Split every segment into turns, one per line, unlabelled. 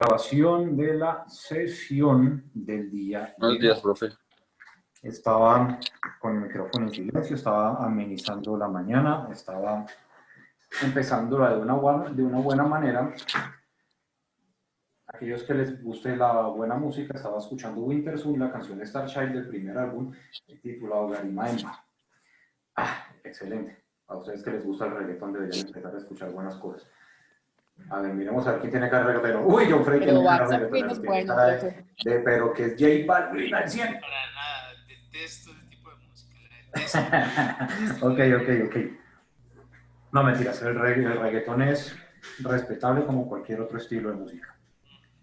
Grabación de la sesión del día
Buenos
de
días,
hoy.
profe.
Estaba con el micrófono en silencio, estaba amenizando la mañana, estaba empezándola de una buena manera. Aquellos que les guste la buena música, estaba escuchando Winter Sun, la canción de Starchild del primer álbum, titulado Garimaemba. Excelente. A ustedes que les gusta el reggaetón deberían empezar a escuchar buenas cosas. A ver, miremos a ver quién tiene cara de reggaetonero. Uy, John Frey
Pero
tiene cara de
WhatsApp no
reggaetonero,
es
tiene
bueno,
cara
profe.
pero que es J Balvin al 100.
Para nada, detesto ese tipo de música, la detesto.
Ok. No, mentiras, el reggaetón es respetable como cualquier otro estilo de música.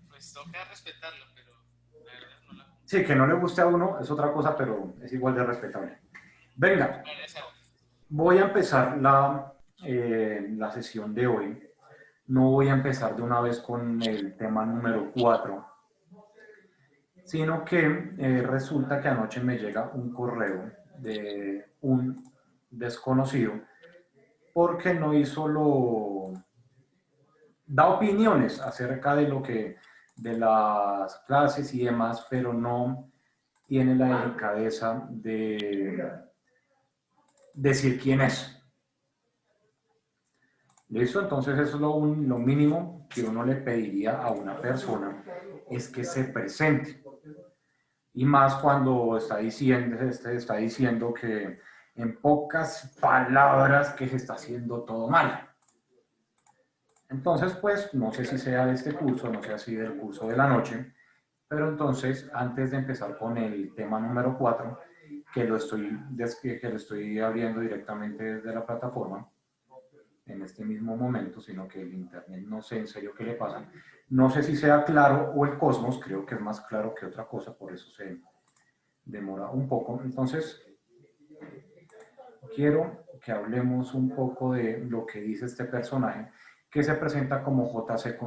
Pues toca respetarlo, pero la verdad no la...
Sí, que no le guste a uno es otra cosa, pero es igual de respetable. Venga, voy a empezar la sesión de hoy. No voy a empezar de una vez con el tema número 4, sino que resulta que anoche me llega un correo de un desconocido porque no hizo da opiniones acerca de lo que, de las clases y demás, pero no tiene la delicadeza de decir quién es. ¿Listo? Entonces eso es lo mínimo que uno le pediría a una persona, es que se presente. Y más cuando está diciendo que en pocas palabras que se está haciendo todo mal. Entonces, pues, no sé si sea de este curso, no sé si del curso de la noche, pero entonces, antes de empezar con el tema número 4, que lo estoy abriendo directamente desde la plataforma, en este mismo momento, sino que el internet no sé en serio qué le pasa. No sé si sea claro o el Cosmos, creo que es más claro que otra cosa, por eso se demora un poco. Entonces, quiero que hablemos un poco de lo que dice este personaje, que se presenta como JH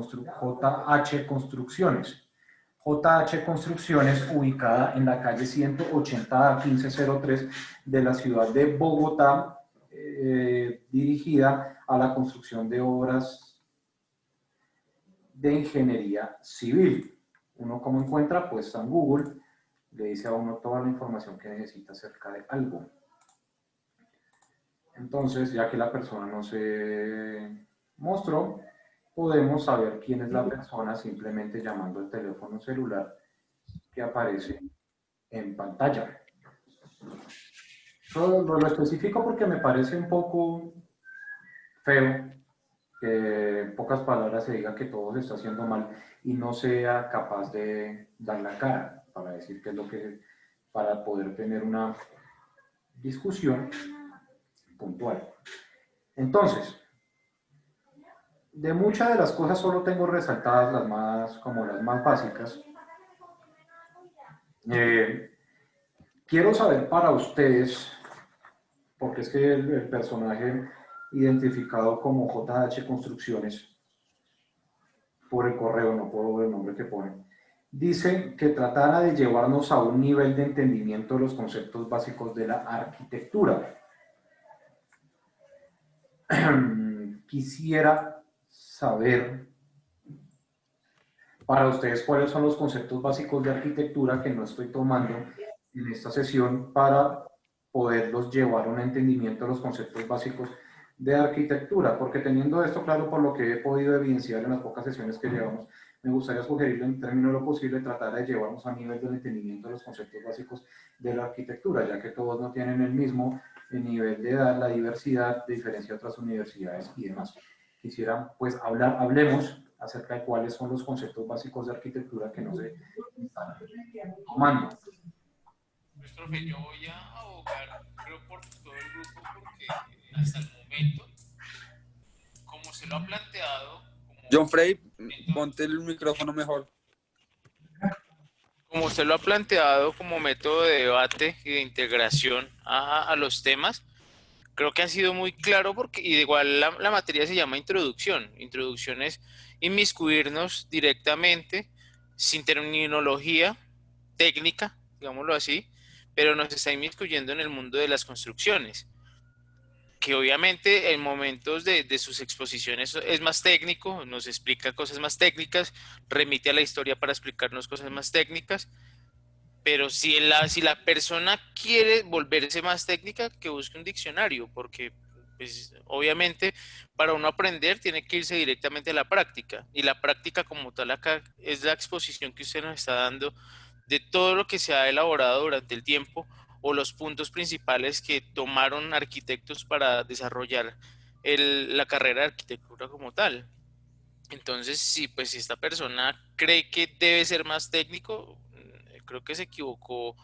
Construcciones. JH Construcciones, ubicada en la calle 180 a 1503 de la ciudad de Bogotá, dirigida a la construcción de obras de ingeniería civil. Uno, como encuentra, pues en Google, le dice a uno toda la información que necesita acerca de algo. Entonces, ya que la persona no se mostró, podemos saber quién es la persona simplemente llamando el teléfono celular que aparece en pantalla. Lo especifico porque me parece un poco feo que en pocas palabras se diga que todo se está haciendo mal y no sea capaz de dar la cara para decir qué es lo que, para poder tener una discusión puntual. Entonces, de muchas de las cosas solo tengo resaltadas las más básicas. Quiero saber para ustedes, porque es que el personaje identificado como JH Construcciones, por el correo, no por el nombre que pone, dice que tratara de llevarnos a un nivel de entendimiento de los conceptos básicos de la arquitectura. Quisiera saber para ustedes cuáles son los conceptos básicos de arquitectura que no estoy tomando en esta sesión para poderlos llevar a un entendimiento de los conceptos básicos de arquitectura, porque teniendo esto claro por lo que he podido evidenciar en las pocas sesiones que llevamos, me gustaría sugerirle en términos de lo posible tratar de llevarnos a nivel del entendimiento de los conceptos básicos de la arquitectura, ya que todos no tienen el mismo nivel de edad, la diversidad, de diferencia de otras universidades y demás. Quisiera, pues, hablemos acerca de cuáles son los conceptos básicos de arquitectura que no se están tomando.
Pues, profe, yo voy a abogar, creo, por todo el grupo, porque hasta el momento, como se lo ha planteado,
John Frey, ponte el micrófono mejor.
como usted lo ha planteado como método de debate y de integración a los temas, creo que ha sido muy claro porque y igual la materia se llama introducción. Introducción es inmiscuirnos directamente, sin terminología técnica, digámoslo así, pero nos está inmiscuyendo en el mundo de las construcciones. que obviamente en momentos de sus exposiciones es más técnico, nos explica cosas más técnicas, remite a la historia para explicarnos cosas más técnicas, pero si la persona quiere volverse más técnica, que busque un diccionario, porque pues, obviamente para uno aprender tiene que irse directamente a la práctica, y la práctica como tal acá es la exposición que usted nos está dando de todo lo que se ha elaborado durante el tiempo o los puntos principales que tomaron arquitectos para desarrollar la carrera de arquitectura como tal. Entonces, sí, pues si esta persona cree que debe ser más técnico, creo que se equivocó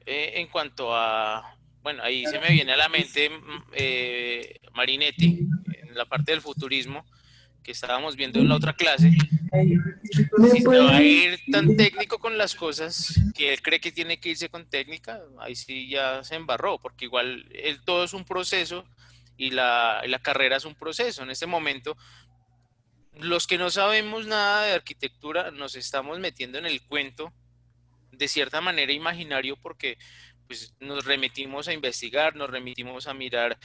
en cuanto a, bueno, ahí se me viene a la mente Marinetti, en la parte del futurismo, que estábamos viendo en la otra clase. Si se va a ir tan técnico con las cosas que él cree que tiene que irse con técnica, ahí sí ya se embarró, porque igual todo es un proceso y la carrera es un proceso. En este momento, los que no sabemos nada de arquitectura nos estamos metiendo en el cuento de cierta manera imaginario porque pues, nos remitimos a investigar, nos remitimos a mirar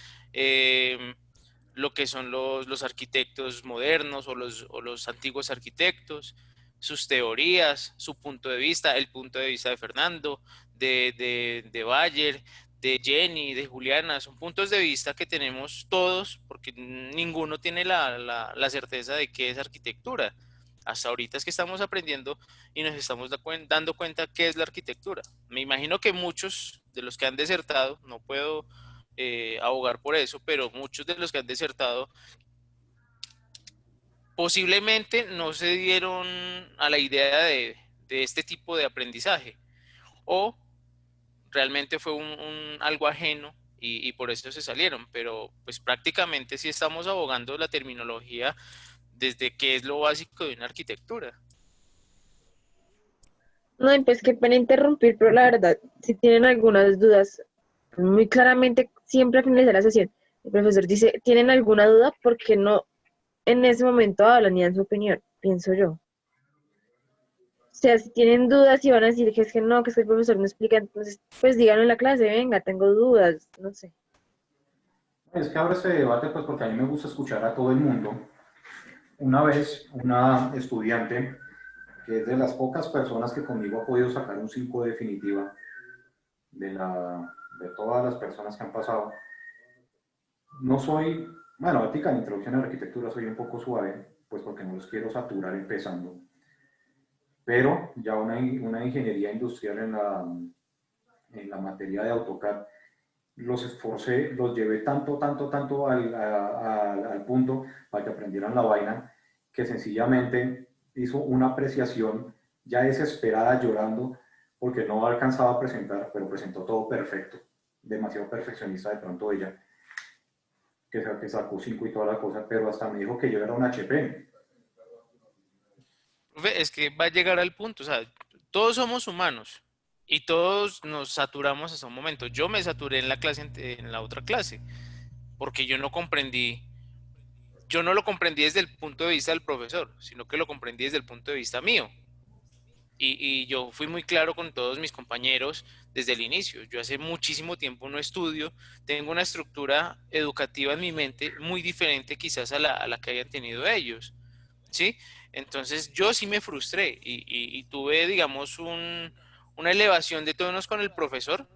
lo que son los arquitectos modernos o los antiguos arquitectos, sus teorías, su punto de vista, el punto de vista de Fernando, de Bayer, de Jenny, de Juliana, son puntos de vista que tenemos todos porque ninguno tiene la certeza de qué es arquitectura. Hasta ahorita es que estamos aprendiendo y nos estamos dando cuenta qué es la arquitectura. Me imagino que muchos de los que han desertado, no puedo abogar por eso, pero muchos de los que han desertado posiblemente no se dieron a la idea de este tipo de aprendizaje o realmente fue algo ajeno y por eso se salieron, pero pues prácticamente sí estamos abogando la terminología desde qué es lo básico de una arquitectura.
No, y pues qué pena interrumpir, pero la verdad, si tienen algunas dudas, muy claramente, siempre al finalizar la sesión, el profesor dice, ¿tienen alguna duda? Porque no en ese momento hablan ni dan su opinión, pienso yo. O sea, si tienen dudas y van a decir que es que no, que es que el profesor no explica, entonces, pues díganlo en la clase, venga, tengo dudas, no sé.
Es que abro este debate pues porque a mí me gusta escuchar a todo el mundo. Una vez, una estudiante, que es de las pocas personas que conmigo ha podido sacar un 5 definitiva de todas las personas que han pasado, no soy, bueno, ética en introducción a la arquitectura soy un poco suave, pues porque no los quiero saturar empezando, pero ya una ingeniería industrial en la materia de AutoCAD, los esforcé, los llevé tanto al punto para que aprendieran la vaina, que sencillamente hizo una apreciación ya desesperada, llorando, porque no alcanzaba a presentar, pero presentó todo perfecto, demasiado perfeccionista de pronto ella, que sacó 5 y toda la cosa, pero hasta me dijo que yo era un HP.
Es que va a llegar al punto, o sea, todos somos humanos y todos nos saturamos hasta un momento. Yo me saturé en la clase, en la otra clase, porque yo no lo comprendí desde el punto de vista del profesor, sino que lo comprendí desde el punto de vista mío. Y yo fui muy claro con todos mis compañeros desde el inicio. Yo hace muchísimo tiempo no estudio, tengo una estructura educativa en mi mente muy diferente quizás a la que hayan tenido ellos, ¿sí? Entonces yo sí me frustré y tuve, digamos, una elevación de tonos con el profesor,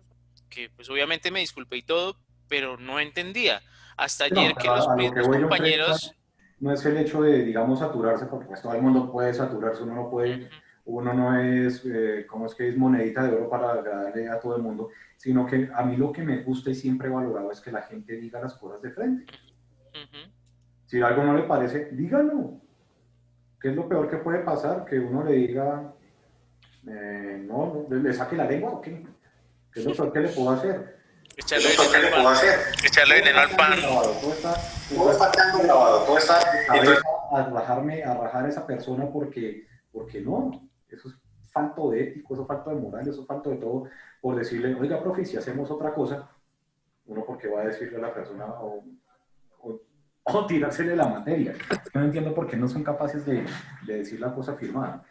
que pues obviamente me disculpé y todo, pero no entendía. Hasta
No,
ayer que
pero
los
a lo que
mismos
voy yo, Fred,
compañeros...
no es el hecho de, digamos, saturarse, porque pues todo el mundo puede saturarse, uno no puede,
Ujú,
uno no es, ¿cómo es que es monedita de oro para agradarle a todo el mundo? Sino que a mí lo que me gusta y siempre he valorado es que la gente diga las cosas de frente.
ujú.
Si algo no le parece, dígalo. ¿Qué es lo peor que puede pasar? Que uno le diga, no, le saque la lengua o qué. ¿Qué es lo peor que le puedo hacer? ¿Qué es
Echarle
lo peor
veneno
que
al
le puedo
pan,
hacer?
echarle
Todo
veneno
está
al
quedando
pan.
grabado, todo está quedando grabado, todo está cabeza a rajar a esa persona porque no, eso es falto de ético, eso es falto de moral, eso es falto de todo, por decirle, oiga, profe, si hacemos otra cosa, uno porque va a decirle a la persona o tirársele la materia. Yo no entiendo por qué no son capaces de decir la cosa firmada.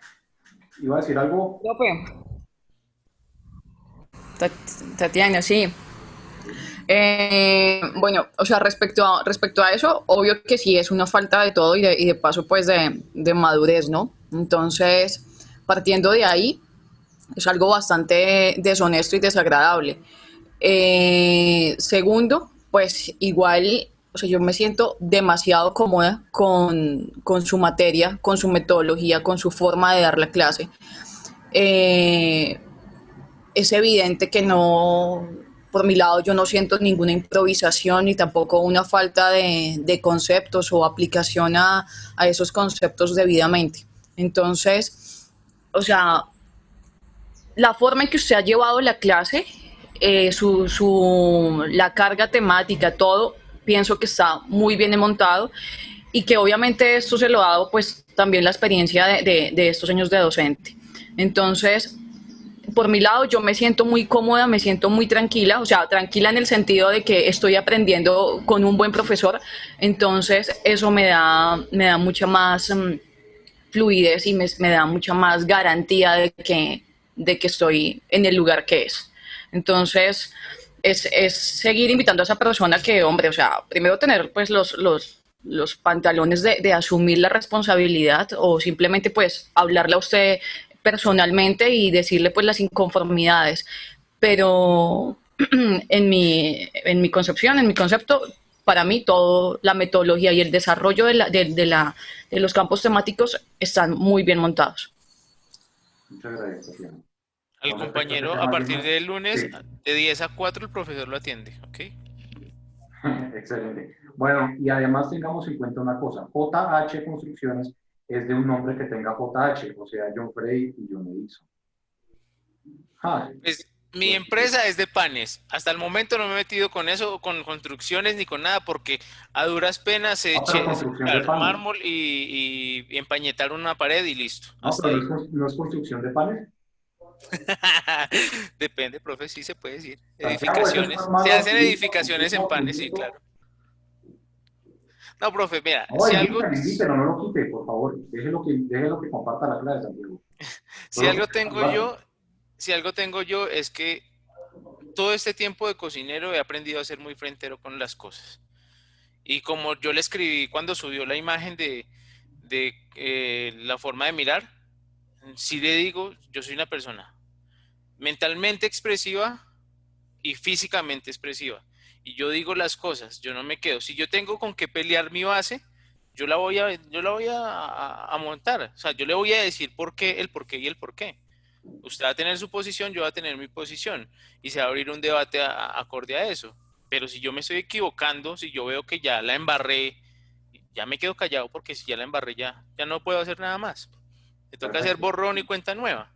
Iba a decir algo.
Profe, Tatiana, sí. Bueno, o sea, respecto a eso, obvio que sí es una falta de todo y de paso, pues, de madurez, ¿no? Entonces, partiendo de ahí, es algo bastante deshonesto y desagradable. Segundo, pues igual, o sea, yo me siento demasiado cómoda con su materia, con su metodología, con su forma de dar la clase. Eh, es evidente que no, por mi lado, yo no siento ninguna improvisación ni tampoco una falta de conceptos o aplicación a esos conceptos debidamente. Entonces, o sea, la forma en que usted ha llevado la clase, la carga temática, todo, pienso que está muy bien montado y que obviamente esto se lo ha dado pues también la experiencia de estos años de docente. Entonces, por mi lado, yo me siento muy cómoda, me siento muy tranquila, o sea, tranquila en el sentido de que estoy aprendiendo con un buen profesor, entonces eso me da mucha más fluidez y me da mucha más garantía de que estoy en el lugar que es. Entonces, es seguir invitando a esa persona que, hombre, o sea, primero tener pues los pantalones de asumir la responsabilidad o simplemente pues hablarle a usted personalmente y decirle pues las inconformidades. Pero en mi concepción, en mi concepto, para mí todo la metodología y el desarrollo de los campos temáticos están muy bien montados.
Muchas gracias, Tatiana.
Al
Con respecto a ese
compañero, a
tema,
partir
Gino,
del lunes,
sí,
de 10 a 4 el profesor lo atiende, ¿ok?
excelente. Bueno, y además tengamos en cuenta una cosa, JH Construcciones es de un nombre que tenga JH, o sea, John Frey y John Edison. Ah,
Pues mi
pues,
empresa es de panes. Hasta el momento no me he metido con eso, con construcciones ni con nada, porque a duras penas se
pero
eche es
construcción de
echar
panes.
mármol y empañetar una pared y listo.
No,
Hasta
pero
ahí.
no es construcción de panes.
Depende, profe, sí se puede decir.
Santiago, eso es
Edificaciones. Se
hermano,
hacen edificaciones en panes, sí,
público.
claro. No, profe, mira,
No, invítelo, no lo quite, por favor. Déjelo que comparta la clase, Santiago.
si
Solo que
algo tengo yo, si algo tengo yo es que todo este tiempo de cocinero he aprendido a ser muy frentero con las cosas. Y como yo le escribí cuando subió la imagen de la forma de mirar, sí le digo, yo soy una persona mentalmente expresiva y físicamente expresiva. Y yo digo las cosas, yo no me quedo. Si yo tengo con qué pelear mi base, yo la voy a montar. O sea, yo le voy a decir por qué y el por qué. Usted va a tener su posición, yo voy a tener mi posición. Y se va a abrir un debate acorde a eso. Pero si yo me estoy equivocando, si yo veo que ya la embarré, ya me quedo callado porque si ya la embarré ya no puedo hacer nada más. Me toca hacer
perfecto.
borrón y cuenta nueva.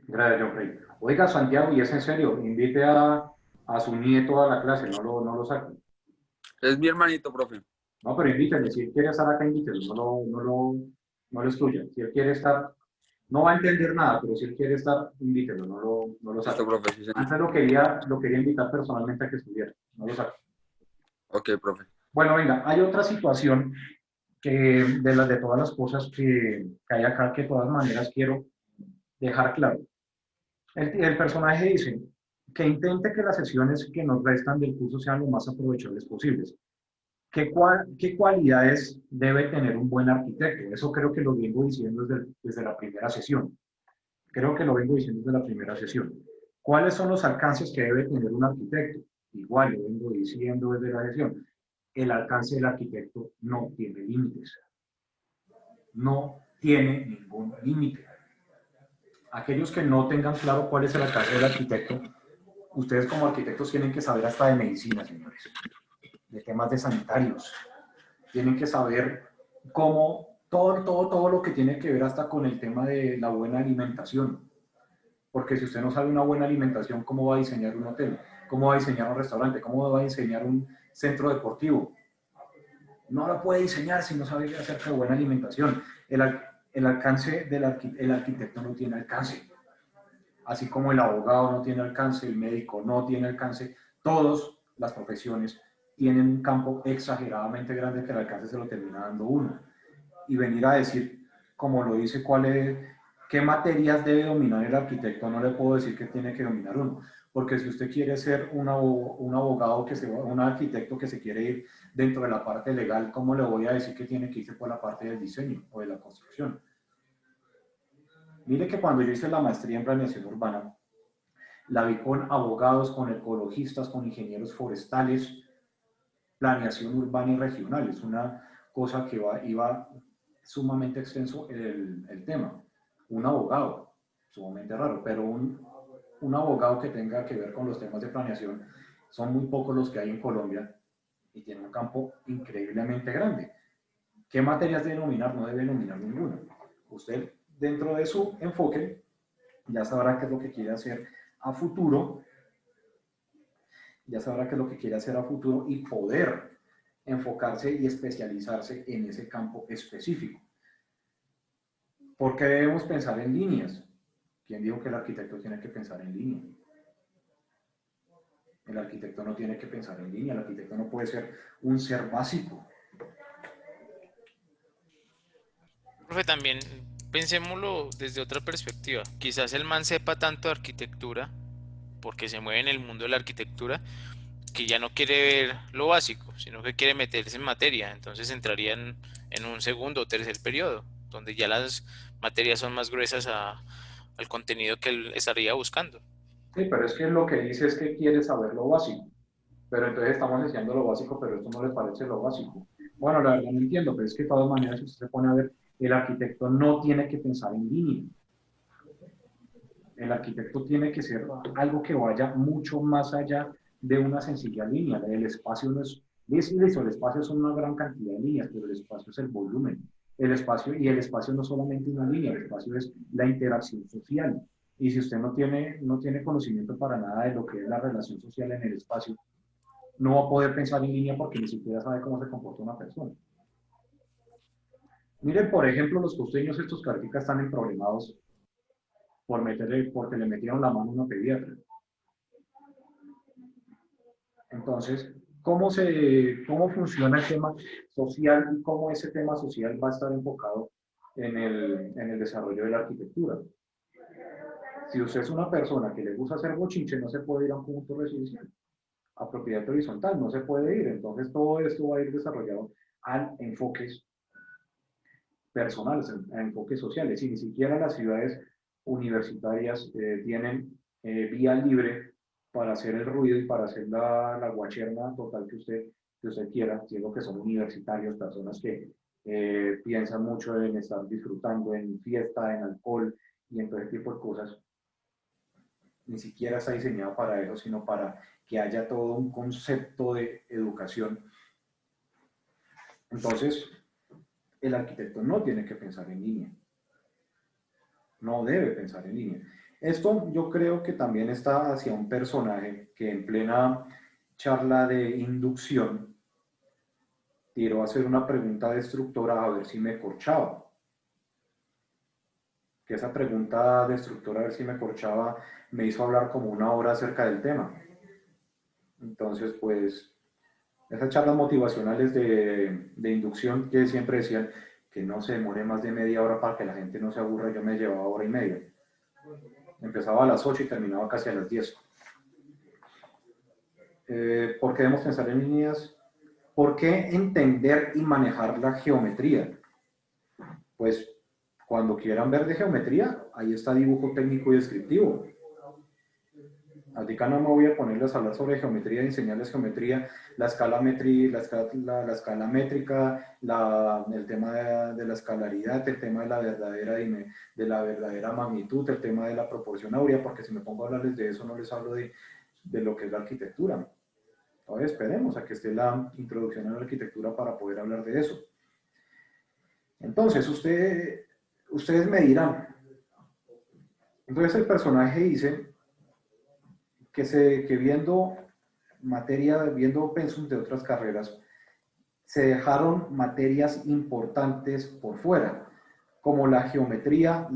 Gracias, John Frey. Oiga, Santiago, y es en serio, invite a su nieto a la clase, no lo saque.
Es mi hermanito, profe.
No, pero invítelo, si él quiere estar acá, invítelo, no lo excluya. Si él quiere estar, no va a entender nada, pero si él quiere estar, invítelo, no lo saque.
Listo, profe, sí, señor.
Antes lo quería invitar personalmente a que estuviera, no lo saque.
Ok, profe.
Bueno, venga, hay otra situación que de todas las cosas que hay acá que de todas maneras quiero dejar claro. El personaje dice que intente que las sesiones que nos restan del curso sean lo más aprovechables posibles. ¿Qué cualidades debe tener un buen arquitecto? Eso creo que lo vengo diciendo desde la primera sesión. Creo que lo vengo diciendo desde la primera sesión. ¿Cuáles son los alcances que debe tener un arquitecto? Igual lo vengo diciendo desde la sesión. El alcance del arquitecto no tiene límites. No tiene ningún límite. Aquellos que no tengan claro cuál es el alcance del arquitecto, ustedes como arquitectos tienen que saber hasta de medicina, señores, de temas de sanitarios. Tienen que saber cómo, todo lo que tiene que ver hasta con el tema de la buena alimentación. Porque si usted no sabe una buena alimentación, ¿cómo va a diseñar un hotel? ¿Cómo va a diseñar un restaurante? ¿Cómo va a diseñar un centro deportivo? No lo puede diseñar si no sabe acerca de buena alimentación. El alcance el arquitecto no tiene alcance. Así como el abogado no tiene alcance, el médico no tiene alcance, todas las profesiones tienen un campo exageradamente grande que el alcance se lo termina dando uno. Y venir a decir, como lo dice, cuál es ¿Qué materias debe dominar el arquitecto? No le puedo decir que tiene que dominar uno, porque si usted quiere ser un abogado, un arquitecto que se quiere ir dentro de la parte legal, ¿cómo le voy a decir que tiene que irse por la parte del diseño o de la construcción? Mire que cuando yo hice la maestría en planeación urbana, la vi con abogados, con ecologistas, con ingenieros forestales, planeación urbana y regional. Es una cosa que iba sumamente extenso el tema. Un abogado, sumamente raro, pero un abogado que tenga que ver con los temas de planeación, son muy pocos los que hay en Colombia y tiene un campo increíblemente grande. ¿Qué materias debe nominar? No debe nominar ninguna. Usted, dentro de su enfoque, ya sabrá qué es lo que quiere hacer a futuro, ya sabrá qué es lo que quiere hacer a futuro y poder enfocarse y especializarse en ese campo específico. ¿Por qué debemos pensar en líneas? ¿Quién dijo que el arquitecto tiene que pensar en línea? El arquitecto no tiene que pensar en línea, el arquitecto no puede ser un ser básico.
Profe, también pensémoslo desde otra perspectiva. Quizás el man sepa tanto de arquitectura, porque se mueve en el mundo de la arquitectura, que ya no quiere ver lo básico, sino que quiere meterse en materia. Entonces entraría en un segundo o tercer periodo, donde ya las materias son más gruesas al contenido que él estaría buscando.
Sí, pero es que lo que dice es que quiere saber lo básico. Pero entonces estamos enseñando lo básico, pero esto no le parece lo básico. Bueno, la verdad no entiendo, pero es que de todas maneras, si usted se pone a ver, el arquitecto no tiene que pensar en línea. El arquitecto tiene que ser algo que vaya mucho más allá de una sencilla línea. El espacio no es, listo, el espacio son una gran cantidad de líneas, pero el espacio es el volumen. El espacio, y el espacio no es solamente una línea, el espacio es la interacción social. Y si usted no tiene conocimiento para nada de lo que es la relación social en el espacio, no va a poder pensar en línea porque ni siquiera sabe cómo se comporta una persona. Miren, por ejemplo, los costeños estos que ahorita están en problemados porque le metieron la mano a una pediatra. Entonces, ¿cómo funciona el tema social y cómo ese tema social va a estar enfocado en el desarrollo de la arquitectura? Si usted es una persona que le gusta hacer bochinche, no se puede ir a un punto residencial. A propiedad horizontal no se puede ir. Entonces, todo esto va a ir desarrollado a enfoques personales, a enfoques sociales. Y ni siquiera las ciudades universitarias tienen vía libre para hacer el ruido y para hacer la guacherna total que usted quiera, siendo que son universitarios, personas que piensan mucho en estar disfrutando, en fiesta, en alcohol y en todo ese tipo de cosas. Ni siquiera está diseñado para eso, sino para que haya todo un concepto de educación. Entonces, el arquitecto no tiene que pensar en línea. No debe pensar en línea. Esto yo creo que también está hacia un personaje que en plena charla de inducción tiró a hacer una pregunta destructora a ver si me corchaba. Que esa pregunta destructora a ver si me corchaba me hizo hablar como una hora acerca del tema. Entonces, pues, esas charlas motivacionales de inducción que siempre decían que no se demore más de media hora para que la gente no se aburra, yo me llevaba hora y media. Empezaba a las 8 y terminaba casi a las 10. ¿Por qué debemos pensar en líneas? ¿Por qué entender y manejar la geometría? Pues cuando quieran ver de geometría, ahí está dibujo técnico y descriptivo. Ahorita no me voy a ponerles a hablar sobre geometría, enseñarles geometría, la escala métrica, el tema de la escalaridad, el tema de la verdadera magnitud, el tema de la proporción áurea, porque si me pongo a hablarles de eso no les hablo de lo que es la arquitectura. Todavía esperemos a que esté la introducción a la arquitectura para poder hablar de eso. Entonces, ustedes me dirán, entonces el personaje dice que viendo pensum de otras carreras, se dejaron materias importantes por fuera, como la geometría,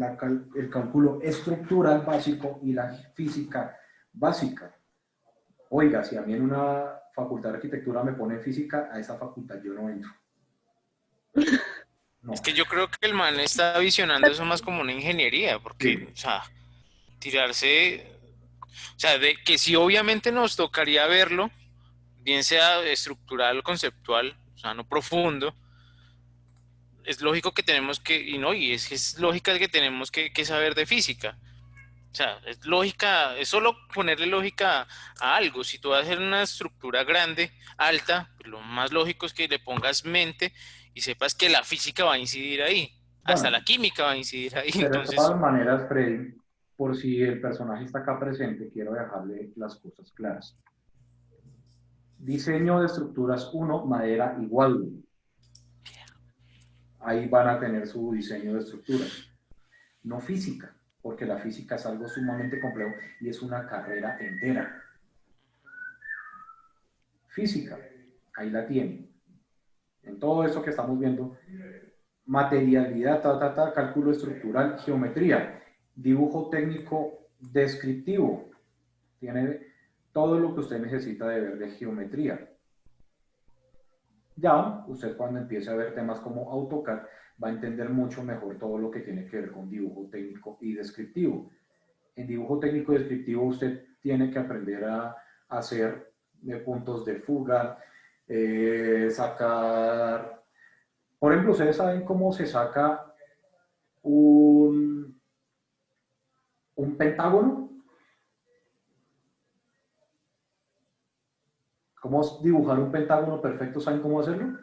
el cálculo estructural básico y la física básica. Oiga, si a mí en una facultad de arquitectura me ponen física, a esa facultad yo no entro. No.
Es que yo creo que el man está visionando eso más como una ingeniería, porque,
Sí.
o sea, tirarse, o sea, de que sí obviamente nos tocaría verlo, bien sea estructural o conceptual, o sea, no profundo, es lógico que tenemos que, y no, y es lógica que tenemos que saber de física. O sea, es lógica, es solo ponerle lógica a algo. Si tú vas a hacer una estructura grande, alta, pues lo más lógico es que le pongas mente y sepas que la física va a incidir ahí. Hasta la
Bueno,
química va a incidir ahí.
pero de
Entonces,
todas maneras, Freddy, por si el personaje está acá presente, quiero dejarle las cosas claras. Diseño de estructuras 1, madera igual. Ahí van a tener su diseño de estructuras. No física, porque la física es algo sumamente complejo y es una carrera entera. Física, ahí la tienen. En todo esto que estamos viendo, materialidad, cálculo estructural, geometría, dibujo técnico descriptivo. Tiene todo lo que usted necesita de ver de geometría. Ya, usted cuando empiece a ver temas como AutoCAD, va a entender mucho mejor todo lo que tiene que ver con dibujo técnico y descriptivo. En dibujo técnico y descriptivo usted tiene que aprender a hacer puntos de fuga, sacar... Por ejemplo, ¿ustedes saben cómo se saca un pentágono? ¿Cómo dibujar un pentágono perfecto? ¿Saben cómo hacerlo?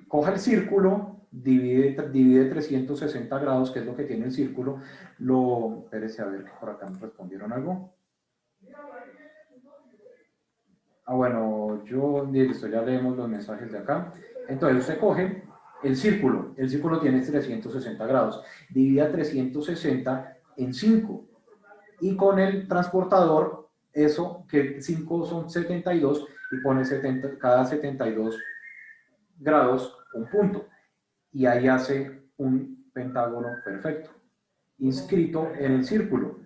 Coja el círculo, divide 360 grados, que es lo que tiene el círculo. Espérese a ver que por acá me respondieron algo. Ah, bueno, listo, ya leemos los mensajes de acá. Entonces usted coge el círculo tiene 360 grados, divide 360 en 5 y con el transportador, eso que 5 son 72 y pone cada 72 grados un punto y ahí hace un pentágono perfecto, inscrito en el círculo.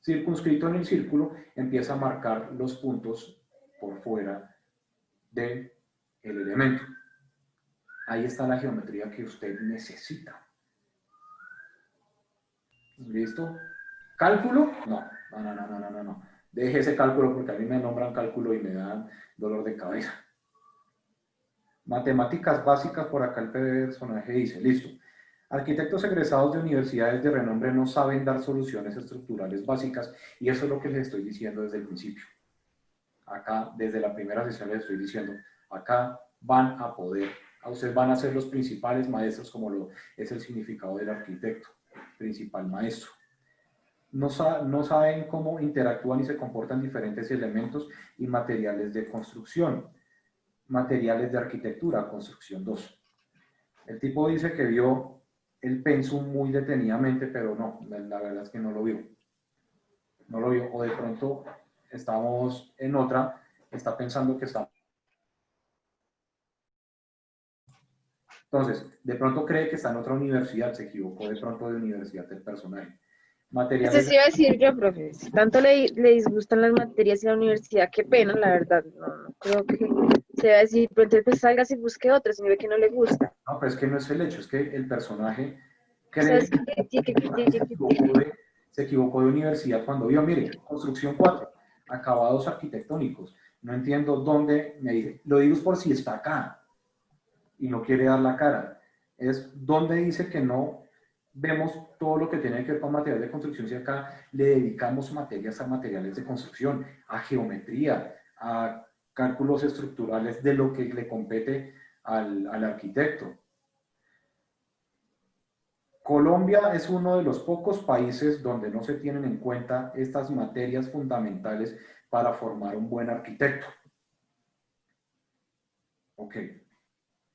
Circunscrito en el círculo, empieza a marcar los puntos por fuera del elemento. Ahí está la geometría que usted necesita. ¿Listo? ¿Cálculo? No. Deje ese cálculo porque a mí me nombran cálculo y me dan dolor de cabeza. Matemáticas básicas, por acá el personaje dice, listo. Arquitectos egresados de universidades de renombre no saben dar soluciones estructurales básicas y eso es lo que les estoy diciendo desde el principio. Acá, desde la primera sesión les estoy diciendo, acá van a poder, ustedes van a ser los principales maestros como lo es el significado del arquitecto, principal maestro. No saben cómo interactúan y se comportan diferentes elementos y materiales de construcción, materiales de arquitectura, construcción 2. El tipo dice que vio el pensum muy detenidamente, pero no, la verdad es que no lo vio. No lo vio, o de pronto estamos en otra, está pensando que está. Entonces, de pronto cree que está en otra universidad, se equivocó de pronto de universidad el personaje.
Eso
Materiales
sí iba a decir yo, profe. Si tanto le disgustan las materias en la universidad, qué pena, la verdad. No creo que se va a decir, pero entonces pues salga y busque otro, si ve que no le gusta.
No, pero es que no es el hecho, es que el personaje
O sea,
cree
es que
se equivocó de universidad cuando vio, mire, construcción 4, acabados arquitectónicos. No entiendo dónde, me dice, lo digo por si está acá y no quiere dar la cara. Es donde dice que no vemos todo lo que tiene que ver con materiales de construcción, si acá le dedicamos materias a materiales de construcción, a geometría, a cálculos estructurales de lo que le compete al arquitecto. Colombia es uno de los pocos países donde no se tienen en cuenta estas materias fundamentales para formar un buen arquitecto. Ok,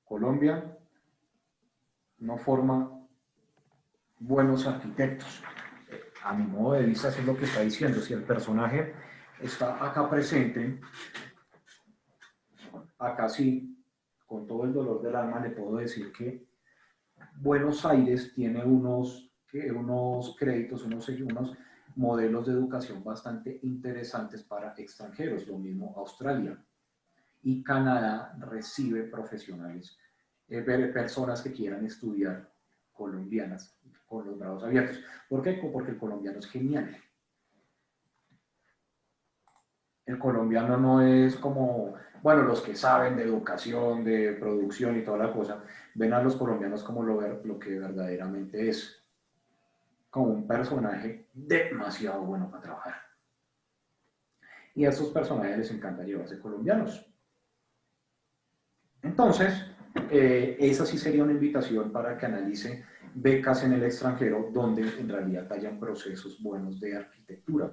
Colombia no forma buenos arquitectos. A mi modo de vista, eso es lo que está diciendo. Si el personaje está acá presente, acá sí, con todo el dolor del alma, le puedo decir que Buenos Aires tiene unos créditos, unos modelos de educación bastante interesantes para extranjeros, lo mismo Australia. y Canadá recibe profesionales, personas que quieran estudiar colombianas con los brazos abiertos. ¿Por qué? Porque el colombiano es genial. El colombiano no es como, bueno, los que saben de educación, de producción y toda la cosa, ven a los colombianos como lo que verdaderamente es, como un personaje demasiado bueno para trabajar. Y a esos personajes les encanta llevarse colombianos. Entonces, esa sí sería una invitación para que analice becas en el extranjero donde en realidad hayan procesos buenos de arquitectura.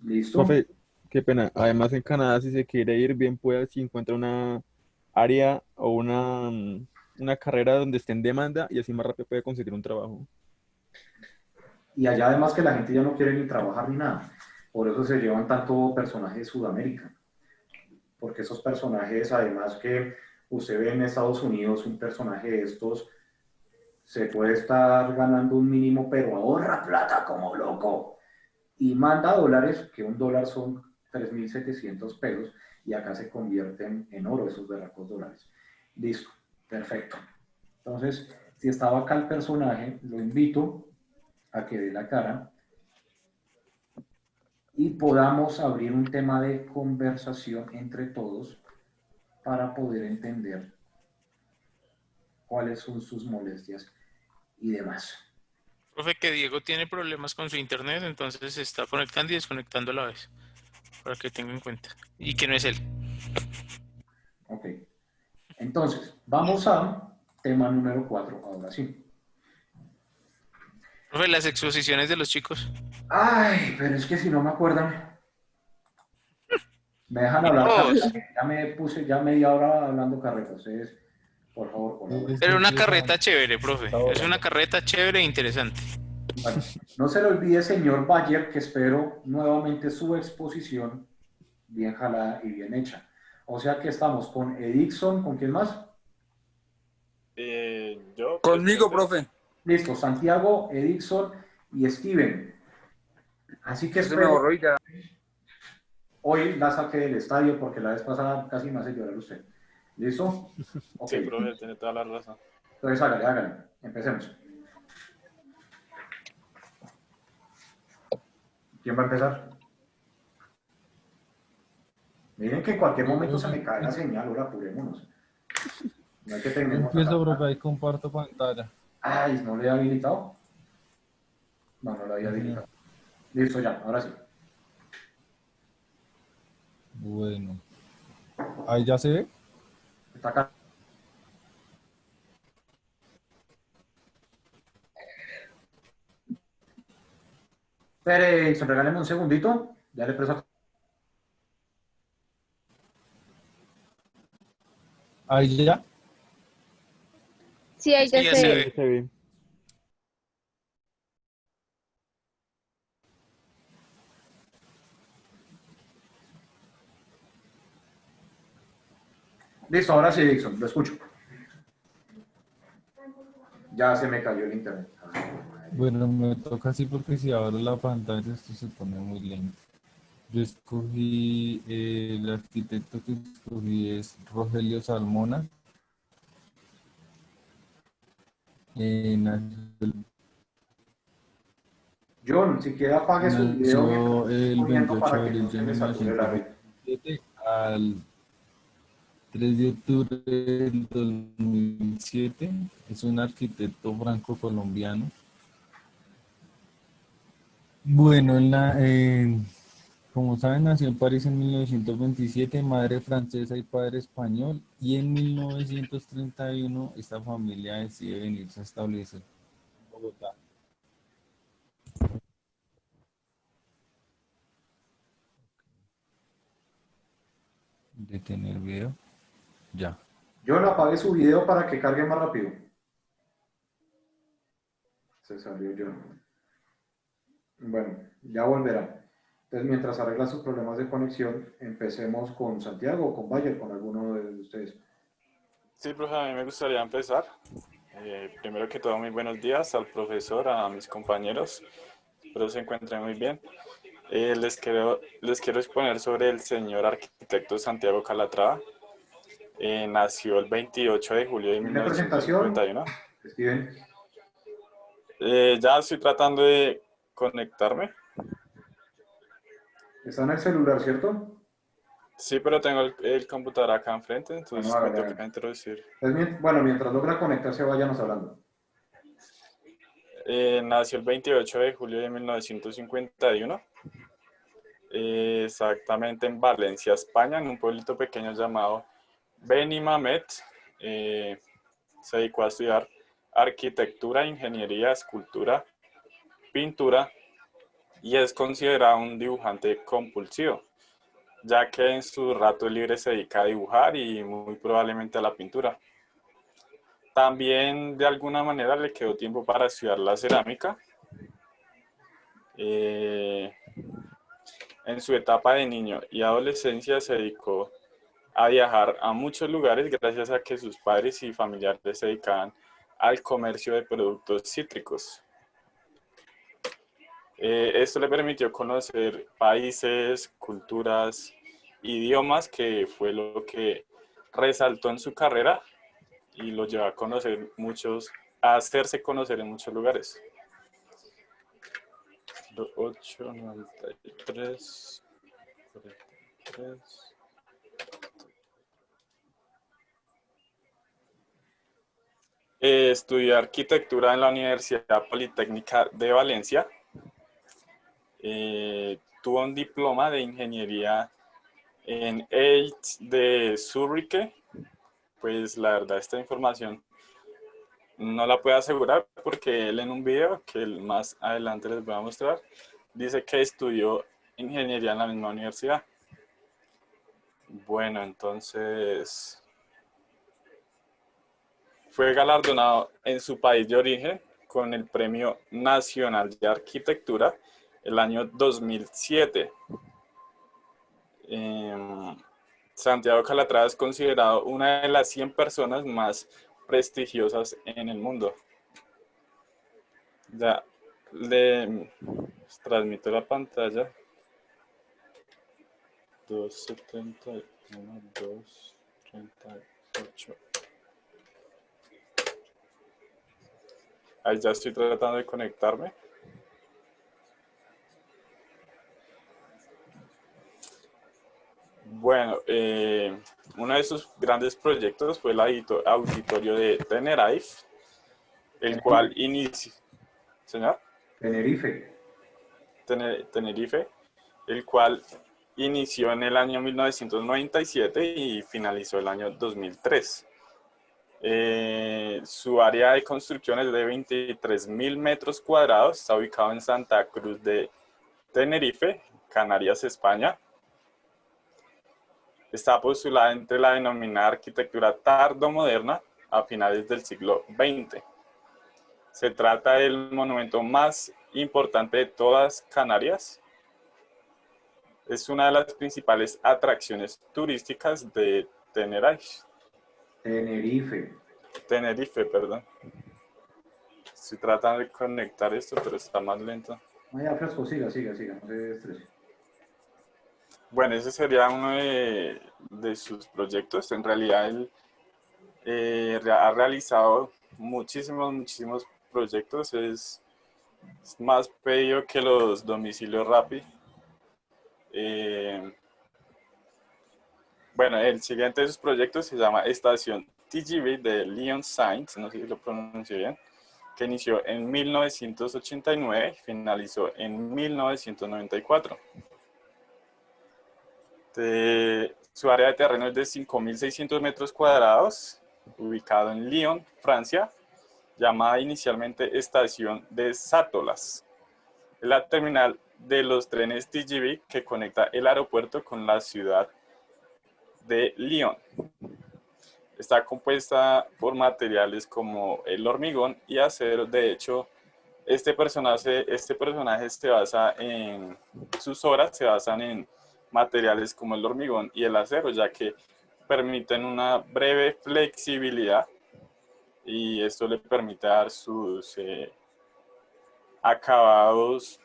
¿Listo?
Profe, qué pena. Además, en Canadá, si se quiere ir bien, puede, si encuentra una área o una carrera donde esté en demanda y así más rápido puede conseguir un trabajo.
Y allá además que la gente ya no quiere ni trabajar ni nada. Por eso se llevan tanto personajes de Sudamérica. Porque esos personajes, además que usted ve en Estados Unidos, un personaje de estos se puede estar ganando un mínimo, pero ahorra plata como loco. Y manda dólares, que un dólar son 3.700 pesos, y acá se convierten en oro esos berracos dólares. Listo, perfecto. Entonces, si estaba acá el personaje, lo invito a que dé la cara y podamos abrir un tema de conversación entre todos para poder entender cuáles son sus molestias y demás.
Profe, que Diego tiene problemas con su internet, entonces se está conectando y desconectando a la vez, para que tenga en cuenta. Y que no es él.
Ok. Entonces, vamos a tema número 4, ahora sí.
Profe, las exposiciones de los chicos.
Ay, pero es que si no me acuerdan, me dejan
Y
hablar
todos.
carreta. Ya me puse ya media hora hablando carreta. Ustedes, por favor, colaboren.
Pero una carreta chévere, profe. Es una carreta chévere e interesante.
Bueno, no se le olvide, señor Bayer, que espero nuevamente su exposición bien jalada y bien hecha. O sea que estamos con Edixon, ¿con quién más?
Yo,
Conmigo,
presidente.
profe.
Listo, Santiago, Edixon y Steven. Así que
Se me
espero,
borró y ya.
hoy la saqué del estadio porque la vez pasada casi me hace llorar usted. ¿Listo? Ok,
Sí, profe, tiene toda la razón.
entonces hágale, hágale. Empecemos. ¿Quién va a empezar? Miren que en cualquier momento se me cae la señal, ahora apurémonos. No hay que tener.
Empiezo, profe, ahí comparto pantalla.
Ay, ¿no le he habilitado? No, no lo había
Ujú.
habilitado. Listo, ya, ahora sí.
Bueno. Ahí ya se ve.
Está acá. Espere, regáleme un segundito. Ya le presto.
Ahí ya.
Sí, ahí ya
Sí, ya
se
se
ve.
ve.
Ahí se ve.
Listo, ahora sí, Dixon, lo escucho. Ya se me cayó el internet. Ay, madre.
Bueno, me toca así porque si abro la pantalla esto se pone muy lento. Yo escogí, el arquitecto que escogí es Rogelio Salmona. Nació
John, si quiere apague su video mientras
el
estoy poniendo
28 de
para que
abril
no
de
se me sature la red.
1927 al 3 de octubre del 2007. Es un arquitecto franco-colombiano. Bueno, como saben, nació en París en 1927, madre francesa y padre español, y en 1931 esta familia decide venirse a establecer en Bogotá. Detener video. Ya.
John, apague su video para que cargue más rápido. Se salió John. Bueno, ya volverá. Entonces, mientras arregla sus problemas de conexión, empecemos con Santiago o con Bayer, con alguno de ustedes.
Sí, profe, a mí me gustaría empezar. Primero que todo, muy buenos días al profesor, a mis compañeros. Espero se encuentren muy bien. Les quiero exponer sobre el señor arquitecto Santiago Calatrava. Nació el 28 de julio de
¿Tiene presentación?
1951.
Steven.
Ya estoy tratando de conectarme.
Está en el celular, ¿cierto?
Sí, pero tengo el computador acá enfrente, entonces
Bueno,
me
hágale,
toca introducir.
Bueno, mientras logra conectarse, váyanos hablando.
Nació el 28 de julio de 1951, exactamente en Valencia, España, en un pueblito pequeño llamado Benimamet. Se dedicó a estudiar arquitectura, ingeniería, escultura, pintura y es considerado un dibujante compulsivo, ya que en su rato libre se dedica a dibujar y muy probablemente a la pintura. También de alguna manera le quedó tiempo para estudiar la cerámica. En su etapa de niño y adolescencia se dedicó a viajar a muchos lugares gracias a que sus padres y familiares se dedicaban al comercio de productos cítricos. Esto le permitió conocer países, culturas, idiomas, que fue lo que resaltó en su carrera y lo llevó a conocer a hacerse conocer en muchos lugares. 893, 43. Estudió arquitectura en la Universidad Politécnica de Valencia. Tuvo un diploma de ingeniería en EIT de Zurich. Pues la verdad esta información no la puedo asegurar porque él en un video que más adelante les voy a mostrar dice que estudió ingeniería en la misma universidad. Bueno, entonces fue galardonado en su país de origen con el Premio Nacional de Arquitectura el año 2007. Santiago Calatrava es considerado una de las 100 personas más prestigiosas en el mundo. Ya le transmito la pantalla. 271, 238. Ahí ya estoy tratando de conectarme. Bueno, uno de sus grandes proyectos fue el auditorio de Tenerife, el cual inició, señor,
Tenerife.
Tenerife, el cual inició en el año 1997 y finalizó el año 2003. Su área de construcción es de 23.000 metros cuadrados, está ubicado en Santa Cruz de Tenerife, Canarias, España. Está postulada entre la denominada arquitectura tardomoderna a finales del siglo XX. Se trata del monumento más importante de todas Canarias. Es una de las principales atracciones turísticas de Tenerife. Tenerife, perdón. Estoy tratando de conectar esto, pero está más lento.
No, ya fresco, siga, no se estrese.
Bueno, ese sería uno de sus proyectos. En realidad, él ha realizado muchísimos proyectos. Es más pedido que los domicilios Rappi. Bueno, el siguiente de sus proyectos se llama Estación TGV de Lyon Saints, no sé si lo pronuncio bien, que inició en 1989 y finalizó en 1994. Su área de terreno es de 5.600 metros cuadrados, ubicado en Lyon, Francia, llamada inicialmente Estación de Sátolas. Es la terminal de los trenes TGV que conecta el aeropuerto con la ciudad de Lyon. Está compuesta por materiales como el hormigón y acero. De hecho, este personaje se basa en sus obras, se basan en materiales como el hormigón y el acero, ya que permiten una breve flexibilidad y esto le permite dar sus acabados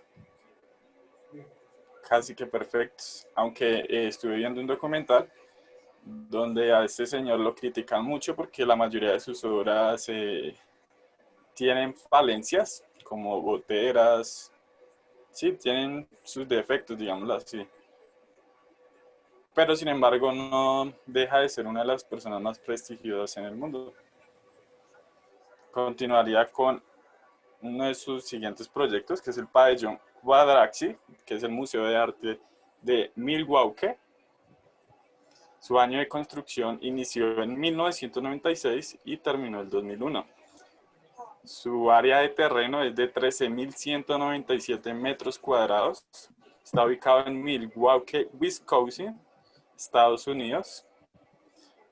casi que perfectos, aunque estuve viendo un documental donde a este señor lo critican mucho porque la mayoría de sus obras tienen falencias, como goteras, sí, tienen sus defectos, digámoslo así. Pero sin embargo no deja de ser una de las personas más prestigiosas en el mundo. Continuaría con uno de sus siguientes proyectos, que es el pabellón Quadraxi, que es el Museo de Arte de Milwaukee. Su año de construcción inició en 1996 y terminó en 2001. Su área de terreno es de 13.197 metros cuadrados. Está ubicado en Milwaukee, Wisconsin, Estados Unidos.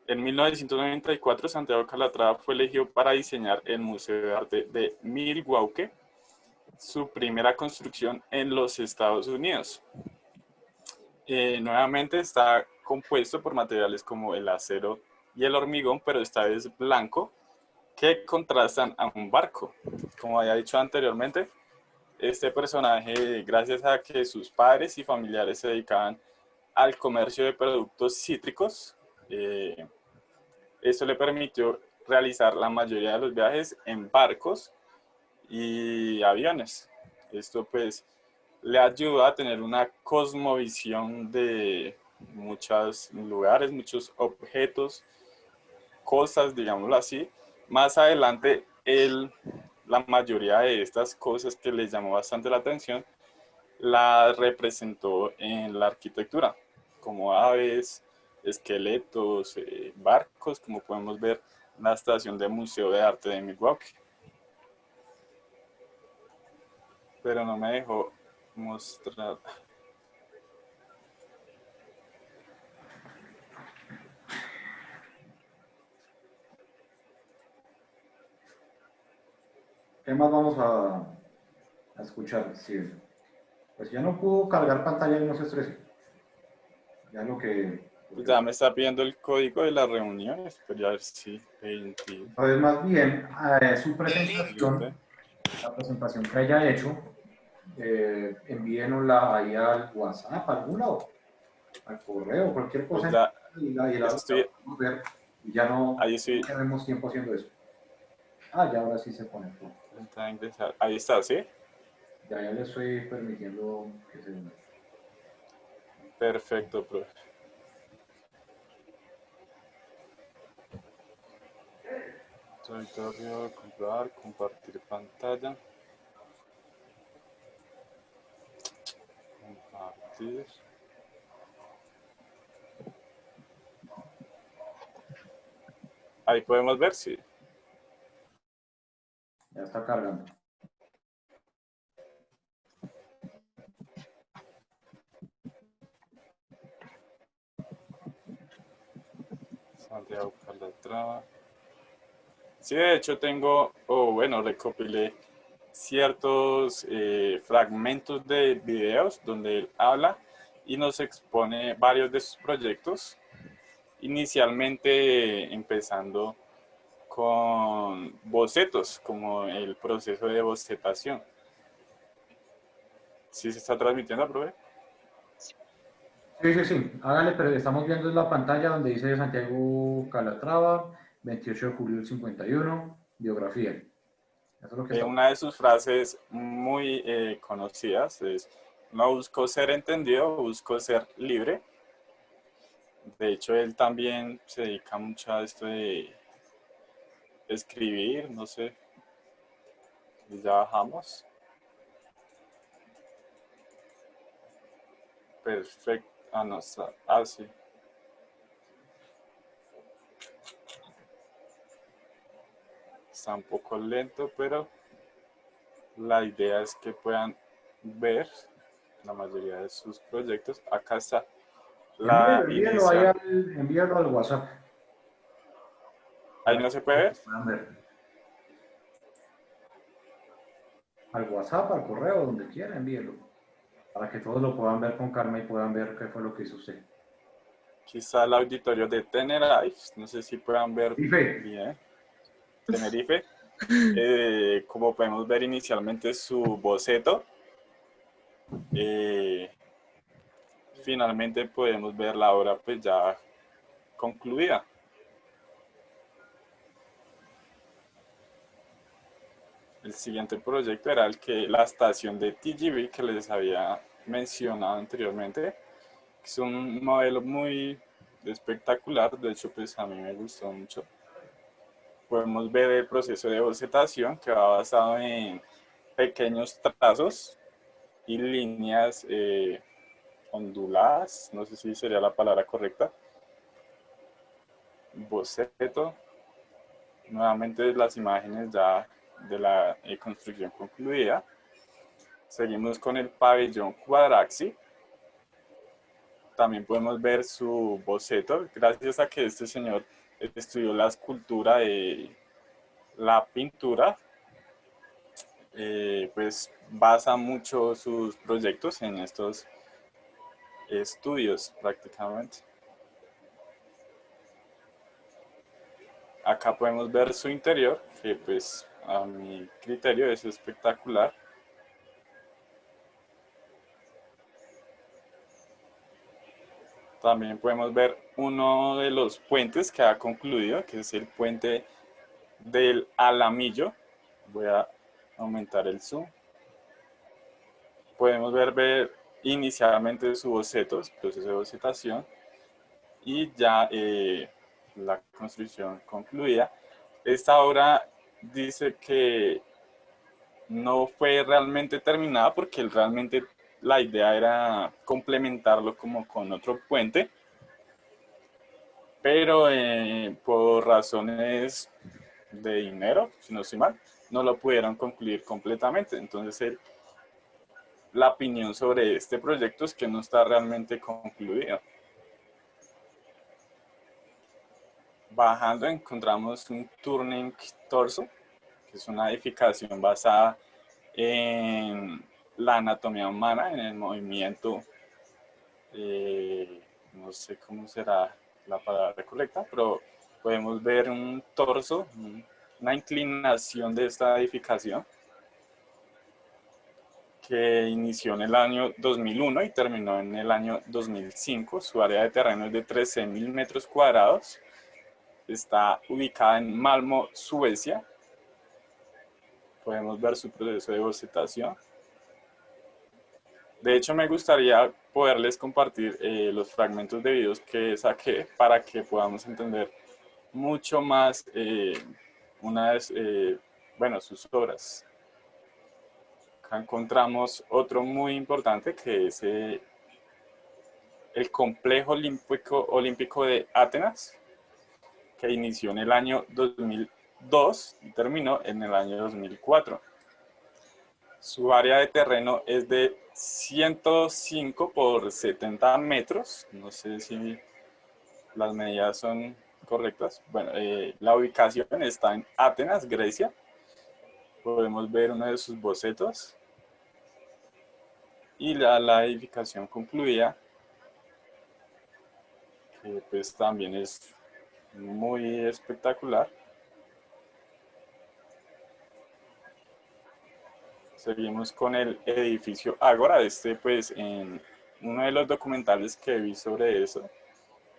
En 1994, Santiago Calatrava fue elegido para diseñar el Museo de Arte de Milwaukee, su primera construcción en los Estados Unidos. Nuevamente está compuesto por materiales como el acero y el hormigón, pero esta vez blanco, que contrastan a un barco. Como había dicho anteriormente, este personaje, gracias a que sus padres y familiares se dedicaban al comercio de productos cítricos, esto le permitió realizar la mayoría de los viajes en barcos y aviones. Esto pues le ayuda a tener una cosmovisión de muchos lugares, muchos objetos, cosas, digámoslo así. Más adelante, la mayoría de estas cosas que les llamó bastante la atención, la representó en la arquitectura, como aves, esqueletos, barcos, como podemos ver en la estación del Museo de Arte de Milwaukee. Pero no me dejó mostrar.
¿Qué más vamos a escuchar? Sí. Pues ya no pudo cargar pantalla y no se estrese. Ya lo que...
Pues ya me está pidiendo el código de las reuniones, pero ya ver si 20.
Entonces, más bien, su presentación, la presentación que haya hecho, envíenosla ahí al WhatsApp, al algún lado, al correo, cualquier cosa.
Pues ya,
y la
estoy,
podemos ver y ya no
ahí estoy.
tenemos tiempo haciendo eso. Ah, ya ahora sí se conectó.
Ahí está, ¿sí?
Ya le estoy permitiendo que se una.
Perfecto, profe. Territorio, comprobar, compartir pantalla. Compartir. Ahí podemos ver, sí.
Ya está cargando.
Santiago Calatrava. Sí, de hecho tengo, bueno, recopilé ciertos fragmentos de videos donde él habla y nos expone varios de sus proyectos. Inicialmente empezando con bocetos, como el proceso de bocetación. ¿Sí se está transmitiendo, profe?
Sí, sí, sí. Hágale, pero estamos viendo en la pantalla donde dice Santiago Calatrava, 28 de julio del 51, biografía. Eso es lo que está...
Una de sus frases muy conocidas es: no busco ser entendido, busco ser libre. De hecho, él también se dedica mucho a esto de escribir, no sé. Ya bajamos. Perfecto. Ah, no, está. Ah, sí. Está un poco lento, pero la idea es que puedan ver la mayoría de sus proyectos. Acá está la inicial.
Envíalo al WhatsApp.
Ahí no se puede ver.
Al WhatsApp, al correo, donde quiera, envíelo. Para que todos lo puedan ver con calma y puedan ver qué fue lo que hizo usted.
Quizá el auditorio de Tenerife, no sé si puedan ver
Tenerife.
bien. Tenerife. Como podemos ver inicialmente su boceto. finalmente podemos ver la obra pues ya concluida. El siguiente proyecto era la estación de TGV que les había mencionado anteriormente. Es un modelo muy espectacular, de hecho pues a mí me gustó mucho. Podemos ver el proceso de bocetación que va basado en pequeños trazos y líneas onduladas, no sé si sería la palabra correcta. Boceto. Nuevamente las imágenes ya de la construcción concluida. Seguimos con el pabellón Cuadraxi. También podemos ver su boceto, gracias a que este señor estudió la escultura y la pintura, pues basa mucho sus proyectos en estos estudios prácticamente. Acá podemos ver su interior, que pues a mi criterio es espectacular. También podemos ver uno de los puentes que ha concluido, que es el puente del Alamillo. Voy a aumentar el zoom. Podemos ver inicialmente su boceto, proceso de bocetación, y ya la construcción concluida. Esta obra dice que no fue realmente terminada porque realmente la idea era complementarlo como con otro puente, pero por razones de dinero, si no estoy mal, no lo pudieron concluir completamente. Entonces la opinión sobre este proyecto es que no está realmente concluido. Bajando encontramos un Turning Torso, que es una edificación basada en la anatomía humana, en el movimiento, no sé cómo será la palabra correcta, pero podemos ver un torso, una inclinación de esta edificación que inició en el año 2001 y terminó en el año 2005. Su área de terreno es de 13.000 metros cuadrados. Está ubicada en Malmö, Suecia. Podemos ver su proceso de bocetación. De hecho, me gustaría poderles compartir los fragmentos de videos que saqué para que podamos entender mucho más sus obras. Acá encontramos otro muy importante que es el Complejo Olímpico de Atenas, que inició en el año 2002 y terminó en el año 2004. Su área de terreno es de 105 por 70 metros. No sé si las medidas son correctas. Bueno, la ubicación está en Atenas, Grecia. Podemos ver uno de sus bocetos. Y la edificación concluida, que pues también es muy espectacular. Seguimos con el edificio Ágora. Pues en uno de los documentales que vi sobre eso,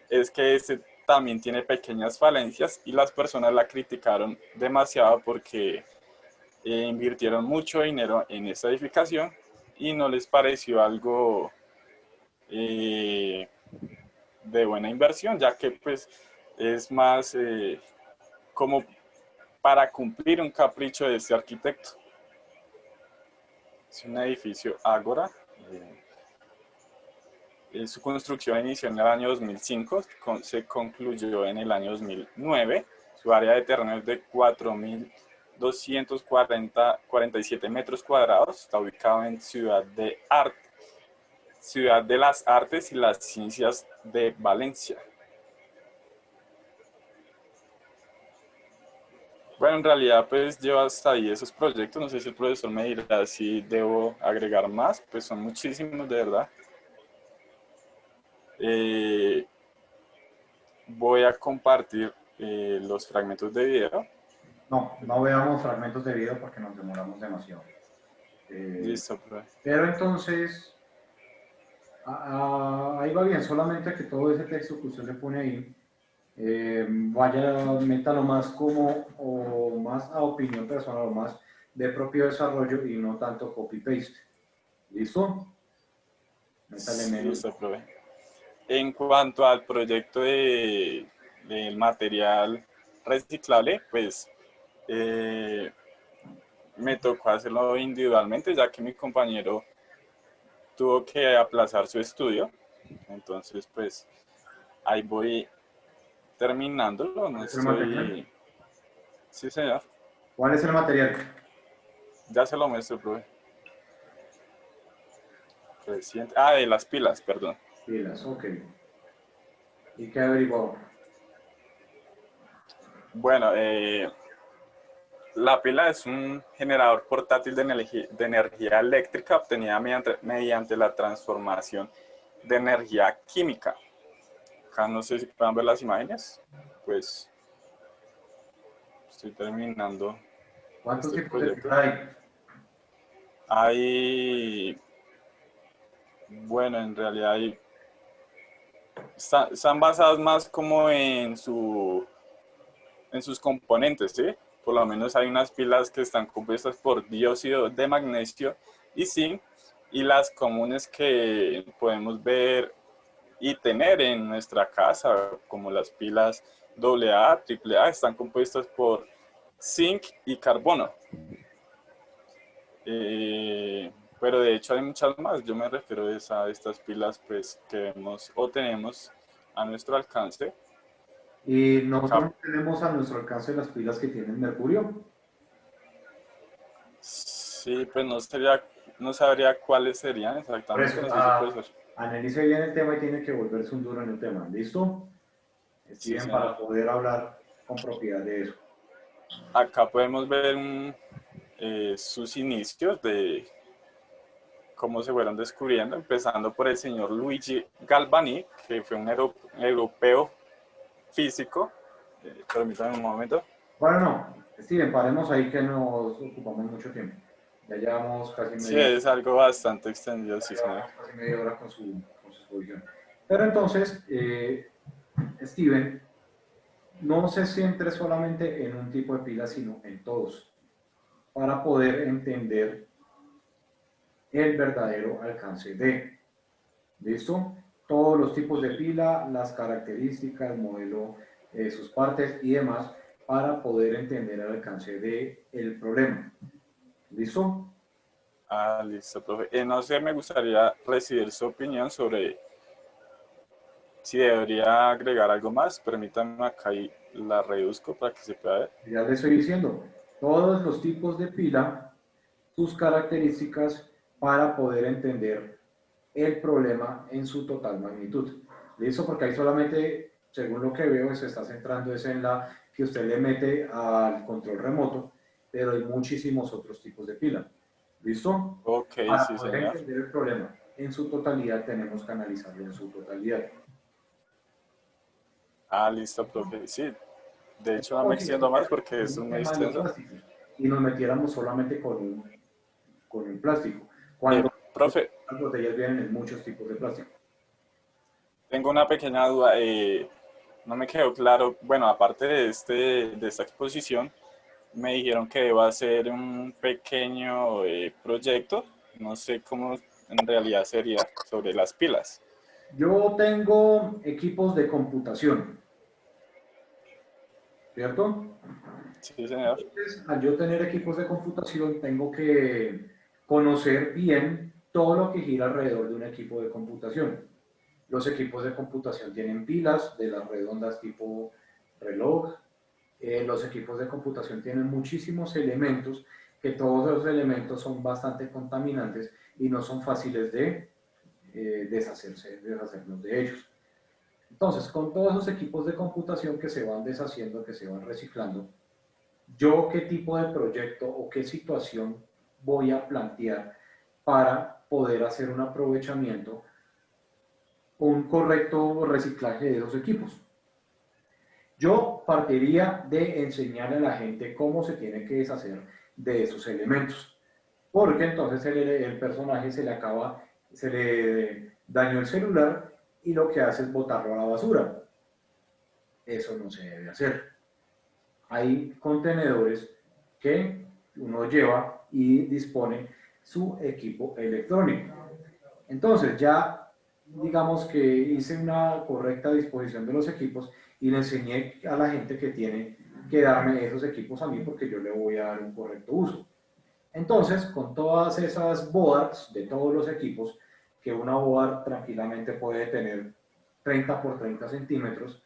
es que este también tiene pequeñas falencias y las personas la criticaron demasiado porque invirtieron mucho dinero en esta edificación y no les pareció algo de buena inversión, ya que pues es más como para cumplir un capricho de este arquitecto. Es un edificio Ágora. Su construcción inició en el año 2005, se concluyó en el año 2009. Su área de terreno es de 4.247 metros cuadrados. Está ubicado en Ciudad de las Artes y las Ciencias de Valencia. Bueno, en realidad pues llevo hasta ahí esos proyectos. No sé si el profesor me dirá si debo agregar más, pues son muchísimos de verdad. Voy a compartir los fragmentos de video.
No veamos fragmentos de video porque nos demoramos demasiado.
Listo, profe.
Pero entonces, Ahí va bien, solamente que todo ese texto que usted le pone ahí, métalo más como, o más a opinión personal, o más de propio desarrollo y no tanto copy-paste. ¿Listo? Métale menos.
Listo, profe. En cuanto al proyecto del material reciclable, pues me tocó hacerlo individualmente, ya que mi compañero tuvo que aplazar su estudio. Entonces, pues ahí voy terminándolo. No
¿Cuál es el material?
estoy... Sí, señor.
¿Cuál es el material?
Ya se lo muestro, profe. Reciente. Ah, de las pilas, perdón.
Pilas, ok. ¿Y qué averiguó?
Bueno, la pila es un generador portátil de energía eléctrica obtenida mediante la transformación de energía química. Acá no sé si pueden ver las imágenes. Pues estoy terminando
¿Cuántos
este
tipos de
proyecto.
pila hay?
Hay, bueno, en realidad están basadas más como en sus componentes, ¿sí? Por lo menos hay unas pilas que están compuestas por dióxido de magnesio y zinc, y las comunes que podemos ver y tener en nuestra casa, como las pilas AA, AAA, están compuestas por zinc y carbono. Pero de hecho hay muchas más. Yo me refiero a estas pilas pues, que vemos o tenemos a nuestro alcance.
Y nosotros no tenemos a nuestro alcance las pilas que tienen mercurio.
Sí, pues no sabría cuáles serían
Por
exactamente.
eso,
No sé si puede ser.
analice bien el tema y tiene que volverse un duro en el tema. ¿Listo?
Sí,
Steven,
señor.
para poder hablar con propiedad de eso.
Acá podemos ver sus inicios de cómo se fueron descubriendo, empezando por el señor Luigi Galvani, que fue un europeo físico. Permítanme un momento.
Bueno, no. Steven, paremos ahí que nos ocupamos mucho tiempo. Ya llevamos casi
Sí,
media,
es algo bastante extendido, sí, señor.
casi media hora con su exposición. Pero entonces, Steven, no se centre solamente en un tipo de pila, sino en todos, para poder entender el verdadero alcance de. ¿Listo? Todos los tipos de pila, las características, modelo, sus partes y demás, para poder entender el alcance del problema. ¿Listo?
Ah, listo, profe. No sé, me gustaría recibir su opinión sobre si debería agregar algo más. Permítanme acá y la reduzco para que se pueda ver.
Ya le estoy diciendo, todos los tipos de pila, sus características para poder entender el problema en su total magnitud. ¿Listo? Porque ahí solamente, según lo que veo, se está centrando es en la que usted le mete al control remoto, pero hay muchísimos otros tipos de pila. ¿Listo?
Ok,
Para
sí,
poder
señor.
entender el problema en su totalidad, tenemos que analizarlo en su totalidad.
Ah, listo, profe. Sí, de hecho no me extiendo más porque es muy extenso.
Y nos metiéramos solamente con un plástico. Cuando
Profe,
las botellas vienen en muchos tipos de plástico.
tengo una pequeña duda. No me quedó claro. Bueno, aparte de esta exposición, me dijeron que debo hacer un pequeño proyecto. No sé cómo en realidad sería sobre las pilas.
Yo tengo equipos de computación, ¿cierto?
Sí, señor.
Entonces, al yo tener equipos de computación, tengo que conocer bien todo lo que gira alrededor de un equipo de computación. Los equipos de computación tienen pilas de las redondas tipo reloj. Los equipos de computación tienen muchísimos elementos, que todos los elementos son bastante contaminantes y no son fáciles de deshacernos de ellos. Entonces, con todos esos equipos de computación que se van deshaciendo, que se van reciclando, ¿yo qué tipo de proyecto o qué situación voy a plantear para poder hacer un aprovechamiento, un correcto reciclaje de esos equipos? Yo partiría de enseñarle a la gente cómo se tiene que deshacer de esos elementos, porque entonces el personaje se le acaba se le dañó el celular y lo que hace es botarlo a la basura. Eso no se debe hacer. Hay contenedores que uno lleva y dispone su equipo electrónico. Entonces ya digamos que hice una correcta disposición de los equipos y le enseñé a la gente que tiene que darme esos equipos a mí porque yo le voy a dar un correcto uso. Entonces, con todas esas boards de todos los equipos, que una board tranquilamente puede tener 30 por 30 centímetros,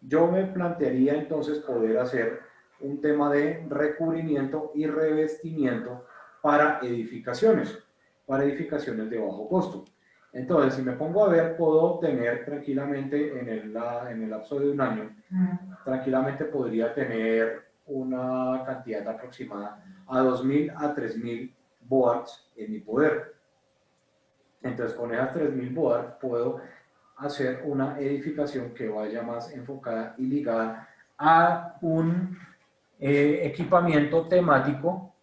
yo me plantearía entonces poder hacer un tema de recubrimiento y revestimiento para edificaciones de bajo costo. Entonces, si me pongo a ver, puedo tener tranquilamente en el lapso de un año, tranquilamente podría tener una cantidad aproximada a 2.000 a 3.000 boards en mi poder. Entonces, con esas 3.000 boards puedo hacer una edificación que vaya más enfocada y ligada a un equipamiento temático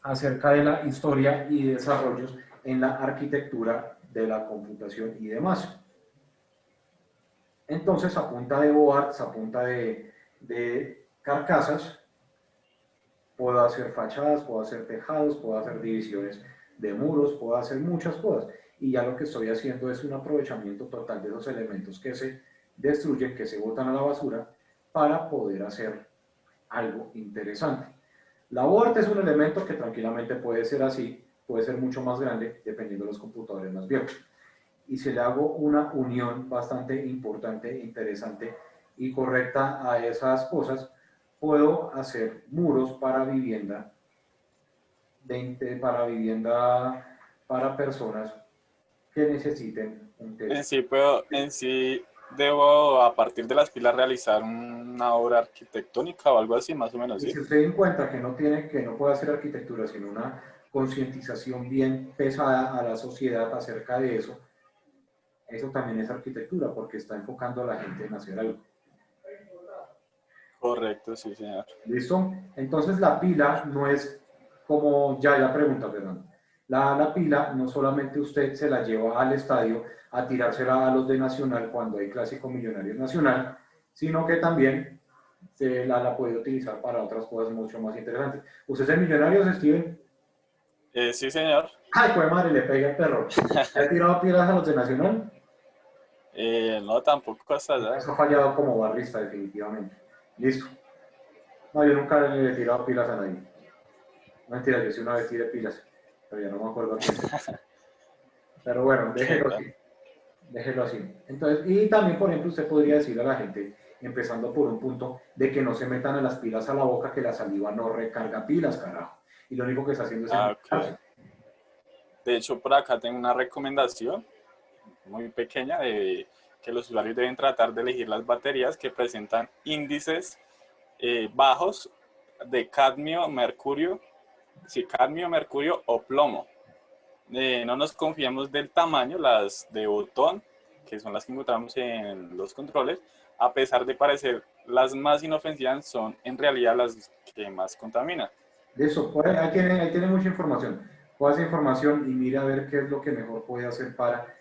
acerca de la historia y desarrollos en la arquitectura de la computación y demás. Entonces, a punta de boards, a punta de carcasas, puedo hacer fachadas, puedo hacer tejados, puedo hacer divisiones de muros, puedo hacer muchas cosas. Y ya lo que estoy haciendo es un aprovechamiento total de esos elementos que se destruyen, que se botan a la basura, para poder hacer algo interesante. La board es un elemento que tranquilamente puede ser así, puede ser mucho más grande, dependiendo de los computadores más viejos. Y si le hago una unión bastante importante, interesante y correcta a esas cosas, puedo hacer muros para vivienda, para personas que necesiten un techo.
En sí debo, a partir de las pilas, realizar una obra arquitectónica o algo así, más o menos,
Y
¿sí?
si usted encuentra que no puede hacer arquitectura, sino una concientización bien pesada a la sociedad acerca de eso, eso también es arquitectura, porque está enfocando a la gente en hacer algo.
Correcto, sí, señor.
¿Listo? Entonces la pila no es como, ya pregunta, perdón. La pila no solamente usted se la lleva al estadio a tirársela a los de Nacional cuando hay Clásico Millonarios Nacional, sino que también se la puede utilizar para otras cosas mucho más interesantes. ¿Usted es el Millonarios, Steven?
Sí, señor.
¡Ay, pues madre, le pega el perro! ¿Le ha tirado piedras a los de Nacional?
No, tampoco hasta allá.
Eso ha fallado como barrista, definitivamente. Listo. No, yo nunca le he tirado pilas a nadie. Mentira, yo sí una vez tiré pilas, pero ya no me acuerdo a quién. Pero bueno, déjelo así. Déjelo así. Entonces, y también, por ejemplo, usted podría decirle a la gente, empezando por un punto, de que no se metan a las pilas a la boca, que la saliva no recarga pilas, carajo. Y lo único que está haciendo es
Okay. De hecho, por acá tengo una recomendación muy pequeña de que los usuarios deben tratar de elegir las baterías que presentan índices bajos de cadmio, mercurio o plomo. No nos confiemos del tamaño, las de botón, que son las que encontramos en los controles, a pesar de parecer las más inofensivas, son en realidad las que más contaminan.
De eso, ahí tiene mucha información. Coja esa información y mira a ver qué es lo que mejor puede hacer para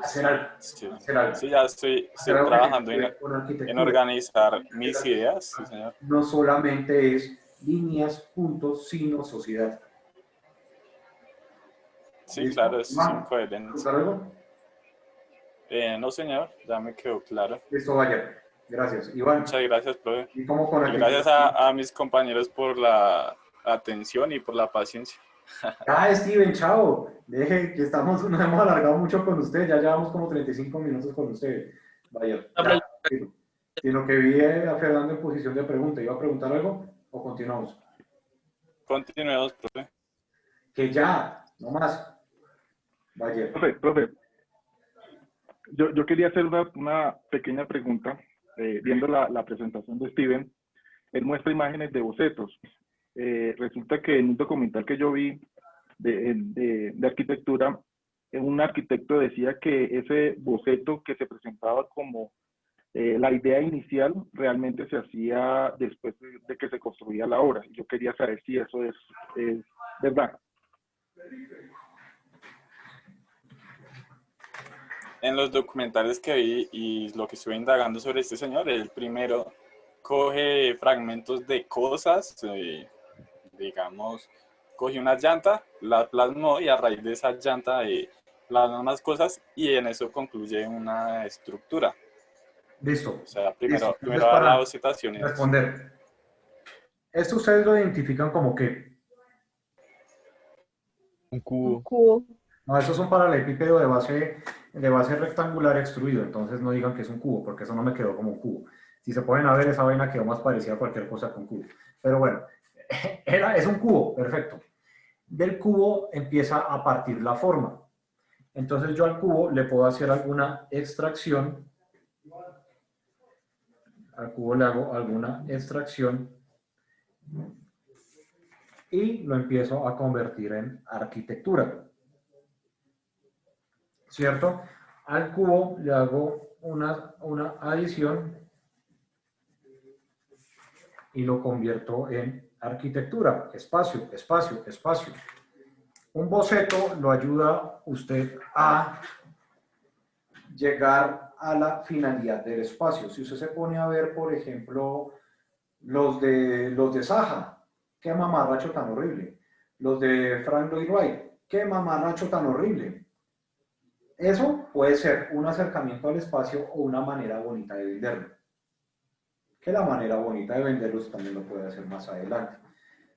hacer algo.
Sí,
Hacer algo.
sí, ya estoy trabajando en organizar mis ideas. Sí, señor.
No solamente es líneas, puntos, sino sociedad.
Sí,
¿Listo?
claro, es incoherente.
¿Algo?
No, señor, ya me quedó claro.
Listo, vaya. Gracias. Iván.
Muchas gracias, profe.
¿Y cómo con
y gracias a mis compañeros por la atención y por la paciencia.
Steven, chao. Deje que nos hemos alargado mucho con usted. Ya llevamos como 35 minutos con usted. Vaya. Sino que vi a Fernando en posición de pregunta. ¿Iba a preguntar algo o continuamos?
Continuemos, profe.
Que ya, no más. Vaya.
Profe, yo quería hacer una pequeña pregunta. Viendo la presentación de Steven, él muestra imágenes de bocetos. Resulta que en un documental que yo vi de arquitectura, un arquitecto decía que ese boceto que se presentaba como la idea inicial realmente se hacía después de que se construía la obra. Yo quería saber si eso es verdad.
En los documentales que vi y lo que estuve indagando sobre este señor, el primero coge fragmentos de cosas, digamos, coge una llanta, la plasmó y a raíz de esa llanta plasma más cosas y en eso concluye una estructura.
Listo.
O sea,
Listo.
primero
Entonces,
da la
para
bocetación y después.
responder, esto ustedes lo identifican como que,
Un
Un
cubo.
cubo.
no, esos son paralelepípedo de base rectangular extruido, entonces no digan que es un cubo, porque eso no me quedó como un cubo. Si se pueden ver, esa vaina quedó más parecida a cualquier cosa con cubo. Pero bueno, es un cubo, perfecto. Del cubo empieza a partir la forma. Entonces yo al cubo le puedo hacer alguna extracción. Al cubo le hago alguna extracción y lo empiezo a convertir en arquitectura. ¿Cierto? Al cubo le hago una adición y lo convierto en arquitectura. Espacio, espacio, espacio. Un boceto lo ayuda usted a llegar a la finalidad del espacio. Si usted se pone a ver, por ejemplo, los de Saja, qué mamarracho tan horrible. Los de Frank Lloyd Wright, qué mamarracho tan horrible. Eso puede ser un acercamiento al espacio o una manera bonita de venderlo. Que la manera bonita de venderlo también lo puede hacer más adelante.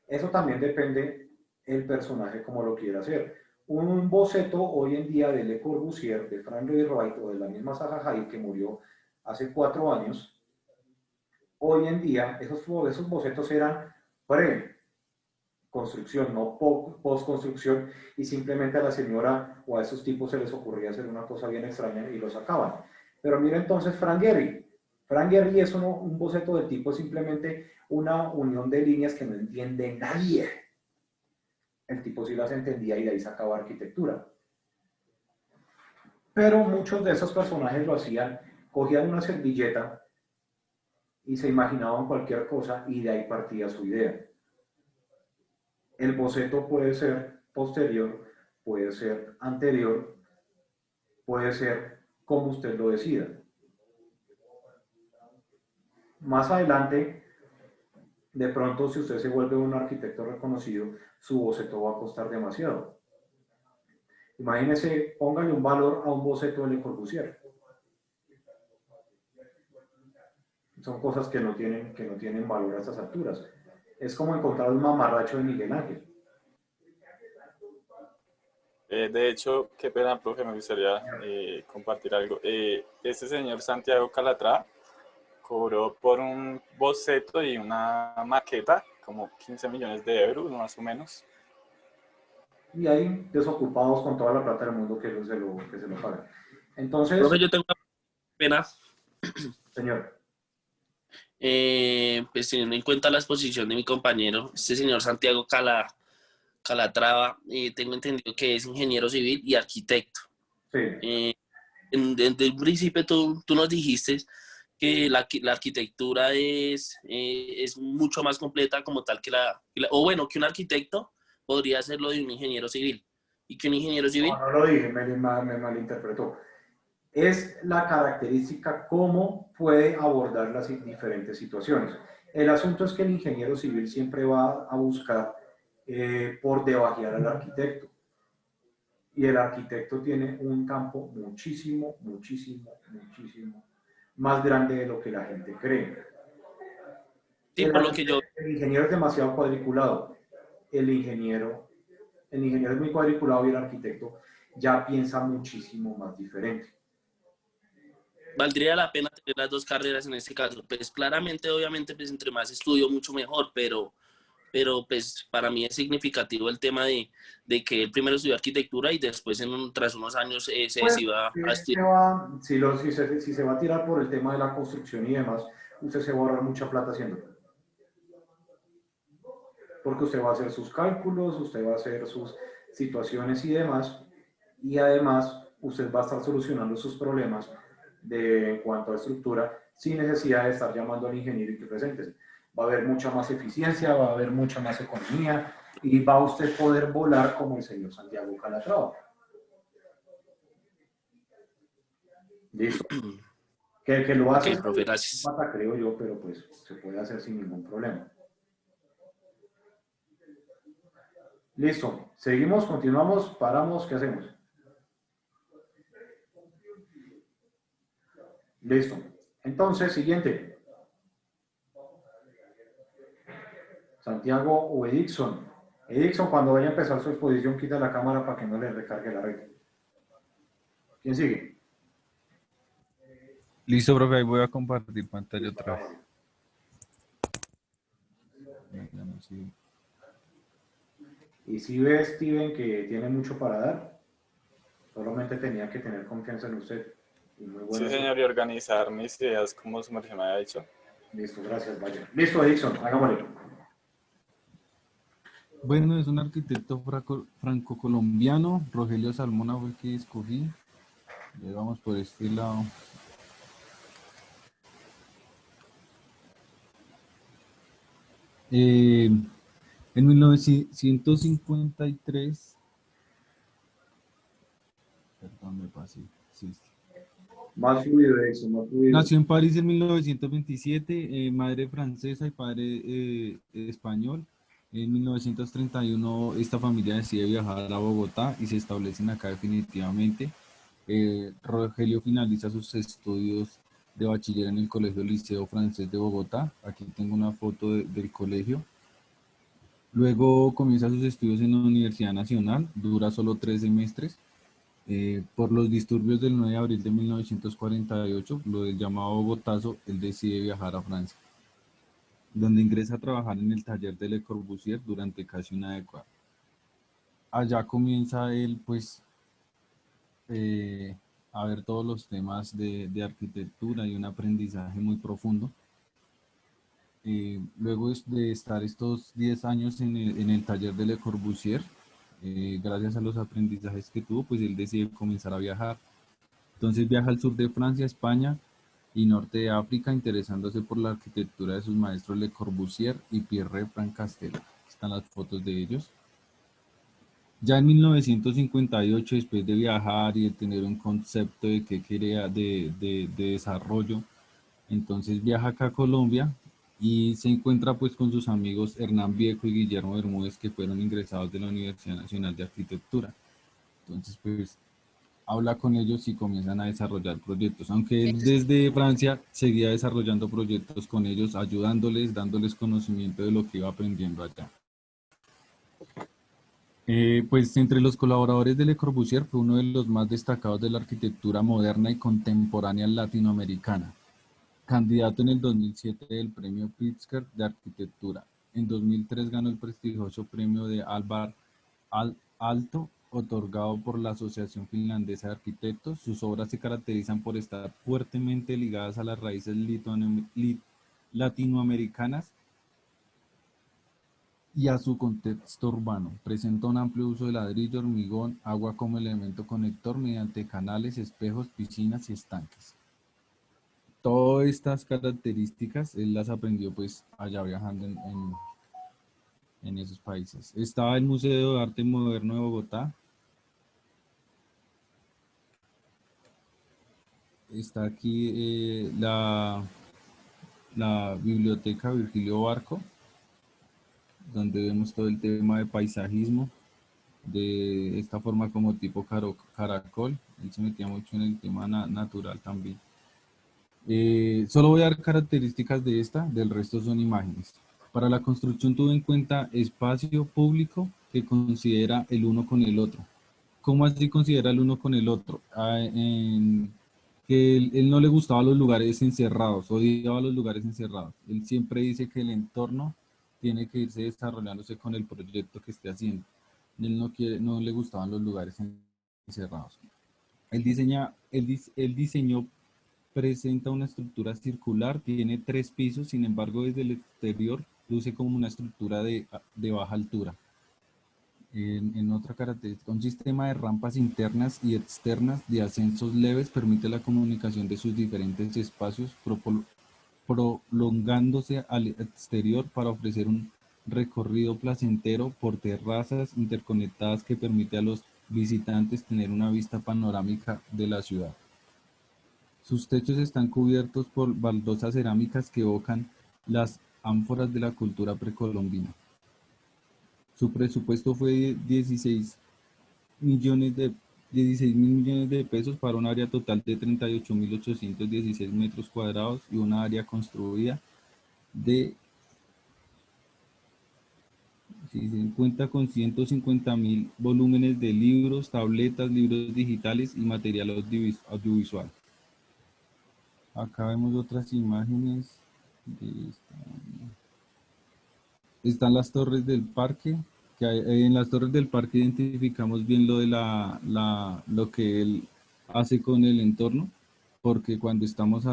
Eso también depende el personaje como lo quiera hacer. Un boceto hoy en día de Le Corbusier, de Frank Lloyd Wright o de la misma Zaha Hadid que murió hace 4 años, hoy en día esos bocetos eran pre-construcción, no post-construcción, y simplemente a la señora o a esos tipos se les ocurría hacer una cosa bien extraña y lo sacaban. Pero mira entonces Frank Gehry. Frank Gehry es un boceto de tipo simplemente una unión de líneas que no entiende nadie. El tipo sí las entendía y de ahí sacaba arquitectura. Pero muchos de esos personajes lo hacían, cogían una servilleta y se imaginaban cualquier cosa y de ahí partía su idea. El boceto puede ser posterior, puede ser anterior, puede ser como usted lo decida. Más adelante, de pronto, si usted se vuelve un arquitecto reconocido, su boceto va a costar demasiado. Imagínese, póngale un valor a un boceto de Le Corbusier. Son cosas que no tienen valor a estas alturas. Es como encontrar un mamarracho de Miguel Ángel.
De hecho, qué pena, profe, me gustaría compartir algo. Este señor Santiago Calatrava cobró por un boceto y una maqueta como 15 millones de euros, más o menos.
Y hay desocupados con toda la plata del mundo que se lo pagan. Entonces,
Profe, yo tengo una pena.
señor.
Pues teniendo en cuenta la exposición de mi compañero, este señor Santiago Calatrava, tengo entendido que es ingeniero civil y arquitecto.
Sí.
Desde un principio tú nos dijiste que la arquitectura es mucho más completa como tal que o bueno, que un arquitecto podría hacerlo de un ingeniero civil. Y que un ingeniero civil...
No lo dije, me malinterpretó. Es la característica cómo puede abordar las diferentes situaciones. El asunto es que el ingeniero civil siempre va a buscar por debajear al arquitecto. Y el arquitecto tiene un campo muchísimo más grande de lo que la gente cree.
Sí, por lo que yo...
El ingeniero es demasiado cuadriculado. El ingeniero es muy cuadriculado y el arquitecto ya piensa muchísimo más diferente.
Valdría la pena tener las dos carreras en este caso. Pues claramente, obviamente, pues entre más estudio, mucho mejor, pero pues para mí es significativo el tema de que él primero estudió arquitectura y después tras unos años se decida a estudiar.
Si se va a tirar por el tema de la construcción y demás, usted se va a ahorrar mucha plata haciéndolo. Porque usted va a hacer sus cálculos, usted va a hacer sus situaciones y demás, y además usted va a estar solucionando sus problemas en cuanto a estructura sin necesidad de estar llamando al ingeniero y que presente. Va a haber mucha más eficiencia, va a haber mucha más economía y va a usted poder volar como el señor Santiago Calatrava. Listo. Que lo hace
Ok, profe, gracias.
pata, creo yo, pero pues se puede hacer sin ningún problema. Listo. Seguimos, continuamos, paramos, ¿qué hacemos? Listo. Entonces, siguiente. Santiago o Edixon. Edixon, cuando vaya a empezar su exposición, quita la cámara para que no le recargue la red. ¿Quién sigue?
Listo, profe, ahí voy a compartir pantalla otra vez. Ya no sigue.
Y si ve, Steven, que tiene mucho para dar, solamente tenía que tener confianza en usted. Y muy bueno.
Sí, señor, y organizar mis ideas como su merced me ha dicho.
Listo, gracias, vaya. Listo, Edixon, hagámosle.
Bueno, es un arquitecto franco-colombiano. Rogelio Salmona fue el que escogí. Le vamos por este lado. En 1953, perdón, me pasé. Sí.
Más fluido, Edixon, más fluido.
Nació en París en 1927, madre francesa y padre español. En 1931 esta familia decide viajar a Bogotá y se establecen acá definitivamente. Rogelio finaliza sus estudios de bachiller en el Colegio Liceo Francés de Bogotá. Aquí tengo una foto del colegio. Luego comienza sus estudios en la Universidad Nacional, dura solo 3 semestres. Por los disturbios del 9 de abril de 1948, lo del llamado Bogotazo, él decide viajar a Francia, donde ingresa a trabajar en el taller de Le Corbusier durante casi una década. Allá comienza él, pues, a ver todos los temas de arquitectura y un aprendizaje muy profundo. Luego de estar estos 10 años en el taller de Le Corbusier, gracias a los aprendizajes que tuvo, pues él decide comenzar a viajar. Entonces viaja al sur de Francia, España y norte de África, interesándose por la arquitectura de sus maestros Le Corbusier y Pierre Francastel. Están las fotos de ellos. Ya en 1958, después de viajar y de tener un concepto de qué quería de desarrollo, entonces viaja acá a Colombia y se encuentra pues con sus amigos Hernán Viejo y Guillermo Bermúdez, que fueron ingresados de la Universidad Nacional de Arquitectura. Entonces pues habla con ellos y comienzan a desarrollar proyectos, aunque él desde Francia seguía desarrollando proyectos con ellos, ayudándoles, dándoles conocimiento de lo que iba aprendiendo allá. Pues entre los colaboradores de Le Corbusier fue uno de los más destacados de la arquitectura moderna y contemporánea latinoamericana. Candidato en el 2007 del Premio Pritzker de Arquitectura. En 2003 ganó el prestigioso premio de Alvar Aalto, otorgado por la Asociación Finlandesa de Arquitectos. Sus obras se caracterizan por estar fuertemente ligadas a las raíces latinoamericanas y a su contexto urbano. Presenta un amplio uso de ladrillo, hormigón, agua como elemento conector mediante canales, espejos, piscinas y estanques. Todas estas características él las aprendió pues allá viajando en esos países. Estaba el Museo de Arte Moderno de Bogotá. Está aquí la Biblioteca Virgilio Barco, donde vemos todo el tema de paisajismo, de esta forma como tipo caracol. Él se metía mucho en el tema natural también. Solo voy a dar características de esta, del resto son imágenes. Para la construcción tuvo en cuenta espacio público que considera el uno con el otro. ¿Cómo así considera el uno con el otro? Que él no le gustaban los lugares encerrados, odiaba los lugares encerrados. Él siempre dice que el entorno tiene que irse desarrollándose con el proyecto que esté haciendo. Él no le gustaban los lugares encerrados. Él diseñó presenta una estructura circular, tiene 3 pisos, sin embargo desde el exterior luce como una estructura de baja altura. En otra característica, un sistema de rampas internas y externas de ascensos leves permite la comunicación de sus diferentes espacios, prolongándose al exterior para ofrecer un recorrido placentero por terrazas interconectadas que permite a los visitantes tener una vista panorámica de la ciudad. Sus techos están cubiertos por baldosas cerámicas que evocan las ánforas de la cultura precolombina. Su presupuesto fue de 16 mil millones de pesos para un área total de 38.816 metros cuadrados y una área construida de, si se cuenta con 150.000 volúmenes de libros, tabletas, libros digitales y material audiovisual. Acá vemos otras imágenes. Están las torres del parque. En las torres del parque identificamos bien lo de lo que él hace con el entorno, porque cuando estamos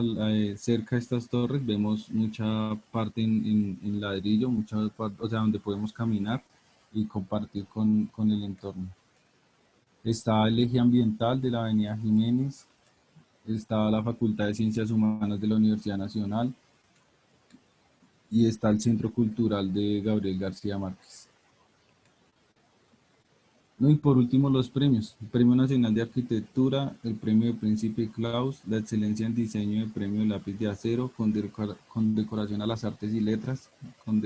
cerca de estas torres vemos mucha parte en ladrillo, o sea, donde podemos caminar y compartir con el entorno. Está el eje ambiental de la Avenida Jiménez, está la Facultad de Ciencias Humanas de la Universidad Nacional y está el Centro Cultural de Gabriel García Márquez. No, y por último los premios. El Premio Nacional de Arquitectura, el Premio de Príncipe Claus, la Excelencia en Diseño, el Premio Lápiz de Acero, con decoración a las Artes y Letras, con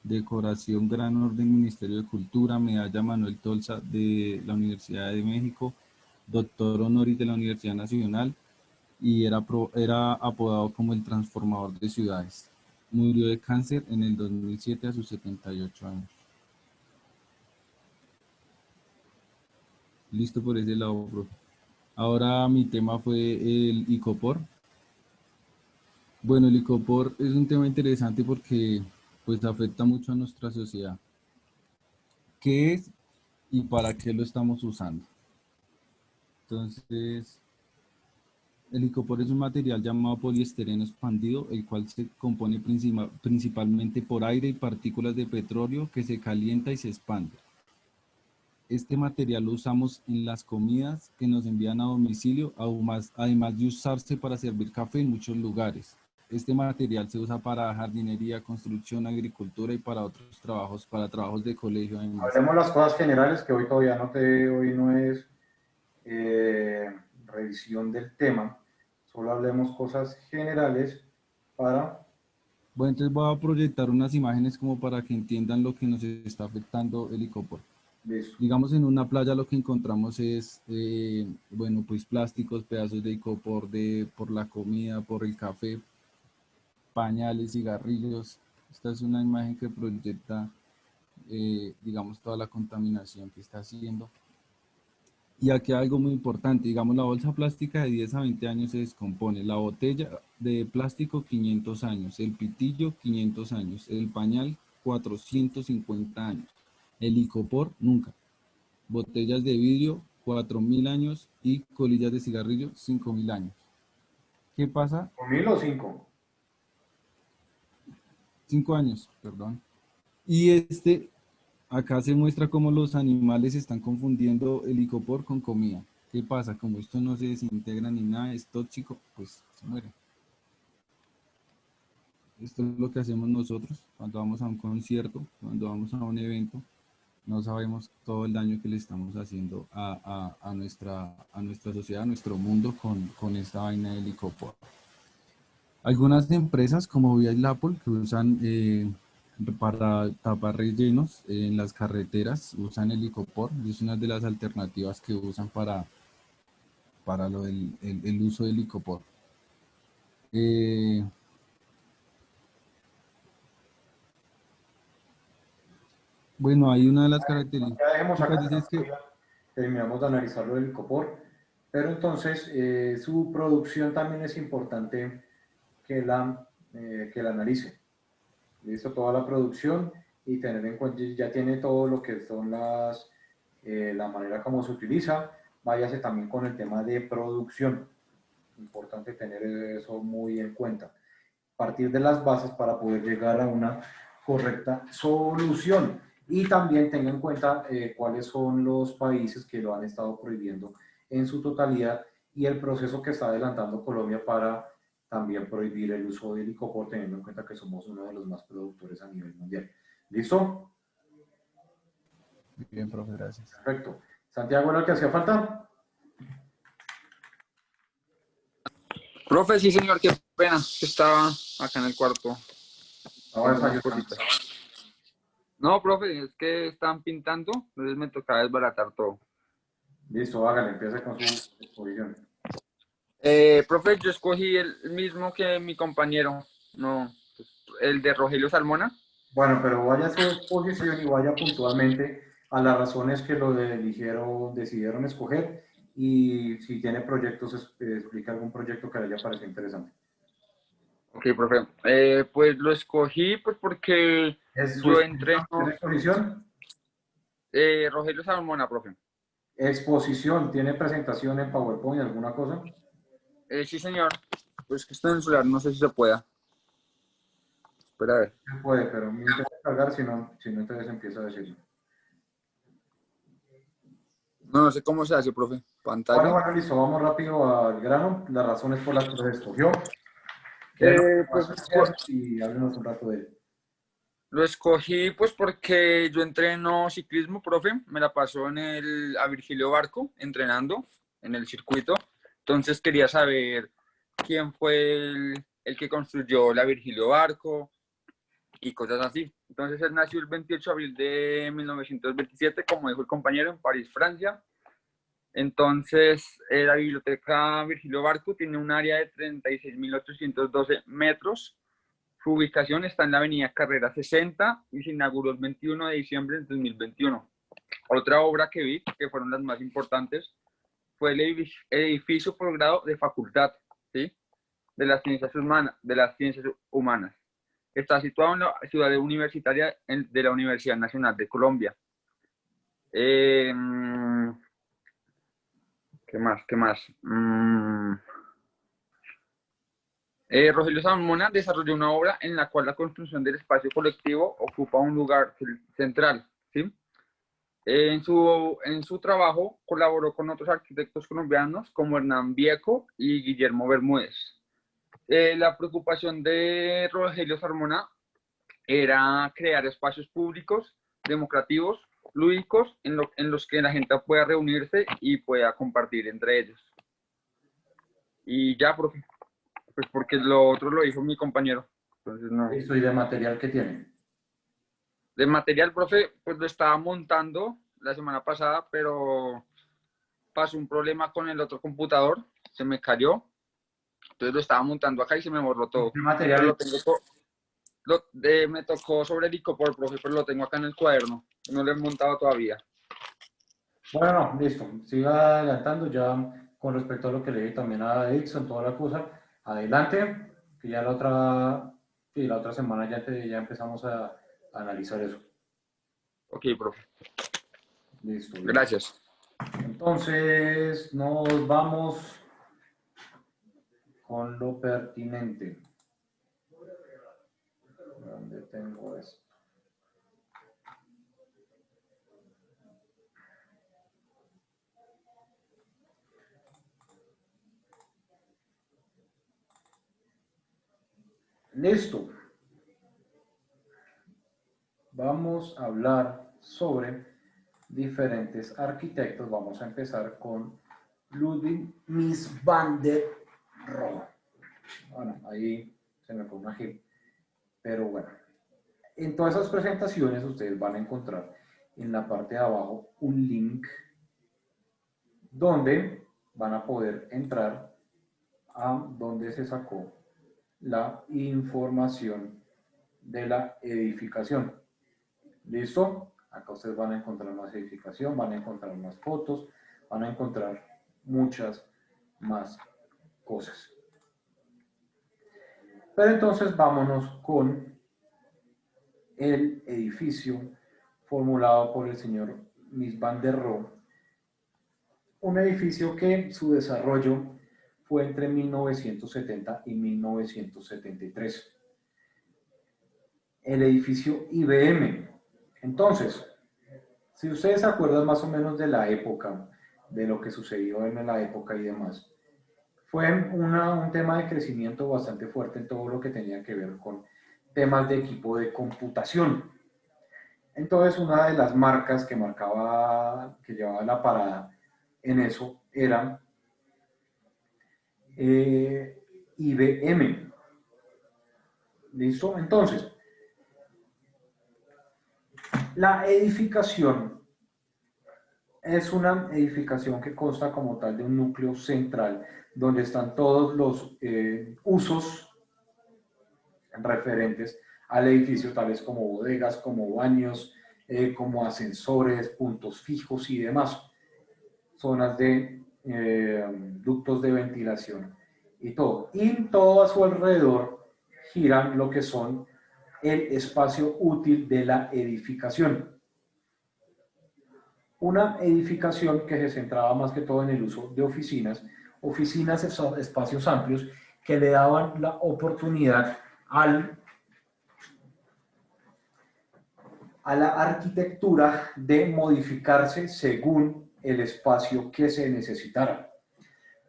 decoración Gran Orden Ministerio de Cultura, Medalla Manuel Tolsa de la Universidad de México, Doctor Honoris de la Universidad Nacional, y era apodado como el transformador de ciudades. Murió de cáncer en el 2007 a sus 78 años. Listo por ese lado, profe. Ahora mi tema fue el Icopor. Bueno, el Icopor es un tema interesante porque pues afecta mucho a nuestra sociedad. ¿Qué es y para qué lo estamos usando? Entonces, el icopor es un material llamado poliestireno expandido, el cual se compone principalmente por aire y partículas de petróleo que se calienta y se expande. Este material lo usamos en las comidas que nos envían a domicilio, además de usarse para servir café en muchos lugares. Este material se usa para jardinería, construcción, agricultura y para otros trabajos, para trabajos de colegio. Además.
Hablemos las cosas generales, que hoy todavía hoy no es revisión del tema, solo hablemos cosas generales para...
Bueno, entonces voy a proyectar unas imágenes como para que entiendan lo que nos está afectando el icopor.
Listo.
Digamos, en una playa lo que encontramos es, bueno, pues plásticos, pedazos de icopor por la comida, por el café, pañales, cigarrillos. Esta es una imagen que proyecta, digamos, toda la contaminación que está haciendo. Y aquí hay algo muy importante, digamos, la bolsa plástica de 10 a 20 años se descompone, la botella de plástico 500 años, el pitillo 500 años, el pañal 450 años, el icopor nunca, botellas de vidrio 4.000 años y colillas de cigarrillo 5.000 años. ¿Qué pasa?
¿4.000 o 5?
5 años, perdón. Y acá se muestra cómo los animales están confundiendo el icopor con comida. ¿Qué pasa? Como esto no se desintegra ni nada, es tóxico, pues se muere. Esto es lo que hacemos nosotros cuando vamos a un concierto, cuando vamos a un evento. No sabemos todo el daño que le estamos haciendo a nuestra sociedad, a nuestro mundo con esta vaina del icopor. Algunas empresas como Vía y Apple que usan para tapar rellenos en las carreteras, usan el icopor, y es una de las alternativas que usan para el uso del icopor. Bueno, hay una de las características.
Ya dejemos acá, terminamos de analizarlo del icopor, pero entonces su producción también es importante que la analice. Listo, toda la producción y tener en cuenta, ya tiene todo lo que son la manera como se utiliza, váyase también con el tema de producción. Importante tener eso muy en cuenta. Partir de las bases para poder llegar a una correcta solución. Y también tenga en cuenta cuáles son los países que lo han estado prohibiendo en su totalidad y el proceso que está adelantando Colombia para también prohibir el uso del icopor, teniendo en cuenta que somos uno de los más productores a nivel mundial. ¿Listo?
Bien, profe, gracias.
Perfecto. Santiago, ¿era el que hacía falta?
Profe, sí, señor, qué pena. Estaba acá en el cuarto.
Ahora
Unas
está
cositas. No, profe, es que están pintando, entonces me tocaba desbaratar todo.
Listo, hágale, empiece con su exposición.
Profe, yo escogí el mismo que mi compañero, no, el de Rogelio Salmona.
Bueno, pero vaya a su exposición y vaya puntualmente a las razones que lo decidieron escoger y si tiene proyectos, explica algún proyecto que le haya parecido interesante.
Ok, profe. Pues lo escogí pues porque
¿Es su
yo
exposición?
entreno
¿Tiene exposición?
Rogelio Salmona, profe.
Exposición, ¿tiene presentación en PowerPoint, alguna cosa?
Sí, señor. Pues que estoy en el celular, no sé si se pueda. Espera a ver.
Se puede, pero me intenta cargar, si no entonces empieza a decirlo.
No sé cómo se hace, profe. Pantalla.
Bueno, listo, vamos rápido al grano, las razones por las que lo escogió. ¿Qué es lo que
Pues
más hacer? Y háblenos un rato de él.
lo escogí pues porque yo entreno ciclismo, profe. Me la pasó a Virgilio Barco entrenando en el circuito. Entonces quería saber quién fue el que construyó la Virgilio Barco y cosas así. Entonces él nació el 28 de abril de 1927, como dijo el compañero, en París, Francia. Entonces, la biblioteca Virgilio Barco tiene un área de 36.812 metros. Su ubicación está en la avenida Carrera 60 y se inauguró el 21 de diciembre de 2021. Otra obra que vi, que fueron las más importantes, fue el edificio por grado de facultad, ¿sí? de las ciencias humanas. Está situado en la ciudad universitaria de la Universidad Nacional de Colombia. ¿Qué más? Rogelio Salmona desarrolló una obra en la cual la construcción del espacio colectivo ocupa un lugar central. ¿Sí? En su trabajo colaboró con otros arquitectos colombianos como Hernán Vieco y Guillermo Bermúdez. La preocupación de Rogelio Salmona era crear espacios públicos, democráticos, lúdicos, en los que la gente pueda reunirse y pueda compartir entre ellos. Y ya, profe, pues porque lo otro lo hizo mi compañero. Entonces, no.
Listo, ¿y de material que tiene?
De material, profe, pues lo estaba montando la semana pasada, pero pasó un problema con el otro computador, se me cayó. Entonces lo estaba montando acá y se me borró todo.
¿Qué material?
Pero lo tengo me tocó sobre el icopor, profe, pero lo tengo acá en el cuaderno. No lo he montado todavía.
Bueno, no, listo. Siga adelantando ya con respecto a lo que le di también a Dixon, toda la cosa. Adelante, que ya la otra semana ya empezamos a analizar eso.
Ok, profe.
Listo. Bien.
Gracias.
Entonces, nos vamos con lo pertinente. ¿Dónde tengo esto? Listo. Vamos a hablar sobre diferentes arquitectos. Vamos a empezar con Ludwig Mies van der Rohe. Bueno, ahí se me fue una G. Pero bueno, en todas esas presentaciones ustedes van a encontrar en la parte de abajo un link donde van a poder entrar a donde se sacó la información de la edificación. ¿Listo? Acá ustedes van a encontrar más edificación, van a encontrar más fotos, van a encontrar muchas más cosas. Pero entonces vámonos con el edificio formulado por el señor Mies van der Rohe, un edificio que su desarrollo fue entre 1970 y 1973. El edificio IBM. Entonces, si ustedes se acuerdan más o menos de la época, de lo que sucedió en la época y demás, fue un tema de crecimiento bastante fuerte en todo lo que tenía que ver con temas de equipo de computación. Entonces, una de las marcas que llevaba la parada en eso era IBM. ¿Listo? Entonces, la edificación es una edificación que consta como tal de un núcleo central, donde están todos los usos referentes al edificio, tales como bodegas, como baños, como ascensores, puntos fijos y demás, zonas de ductos de ventilación y todo. Y todo a su alrededor giran lo que son el espacio útil de la edificación. Una edificación que se centraba más que todo en el uso de oficinas. Oficinas son espacios amplios que le daban la oportunidad a la arquitectura de modificarse según el espacio que se necesitara.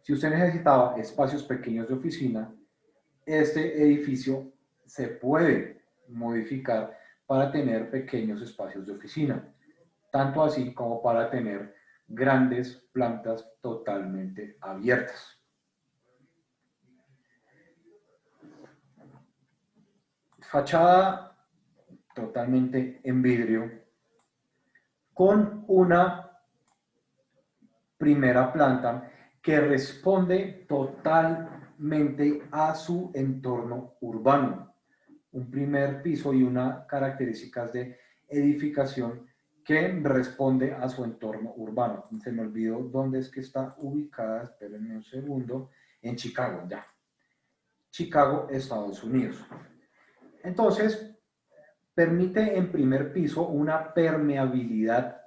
Si usted necesitaba espacios pequeños de oficina, este edificio se puede modificar para tener pequeños espacios de oficina, tanto así como para tener grandes plantas totalmente abiertas. Fachada totalmente en vidrio, con una primera planta que responde totalmente a su entorno urbano. Un primer piso y unas características de edificación que responde a su entorno urbano. Se me olvidó dónde es que está ubicada, espérenme un segundo, en Chicago, ya. Chicago, Estados Unidos. Entonces, permite en primer piso una permeabilidad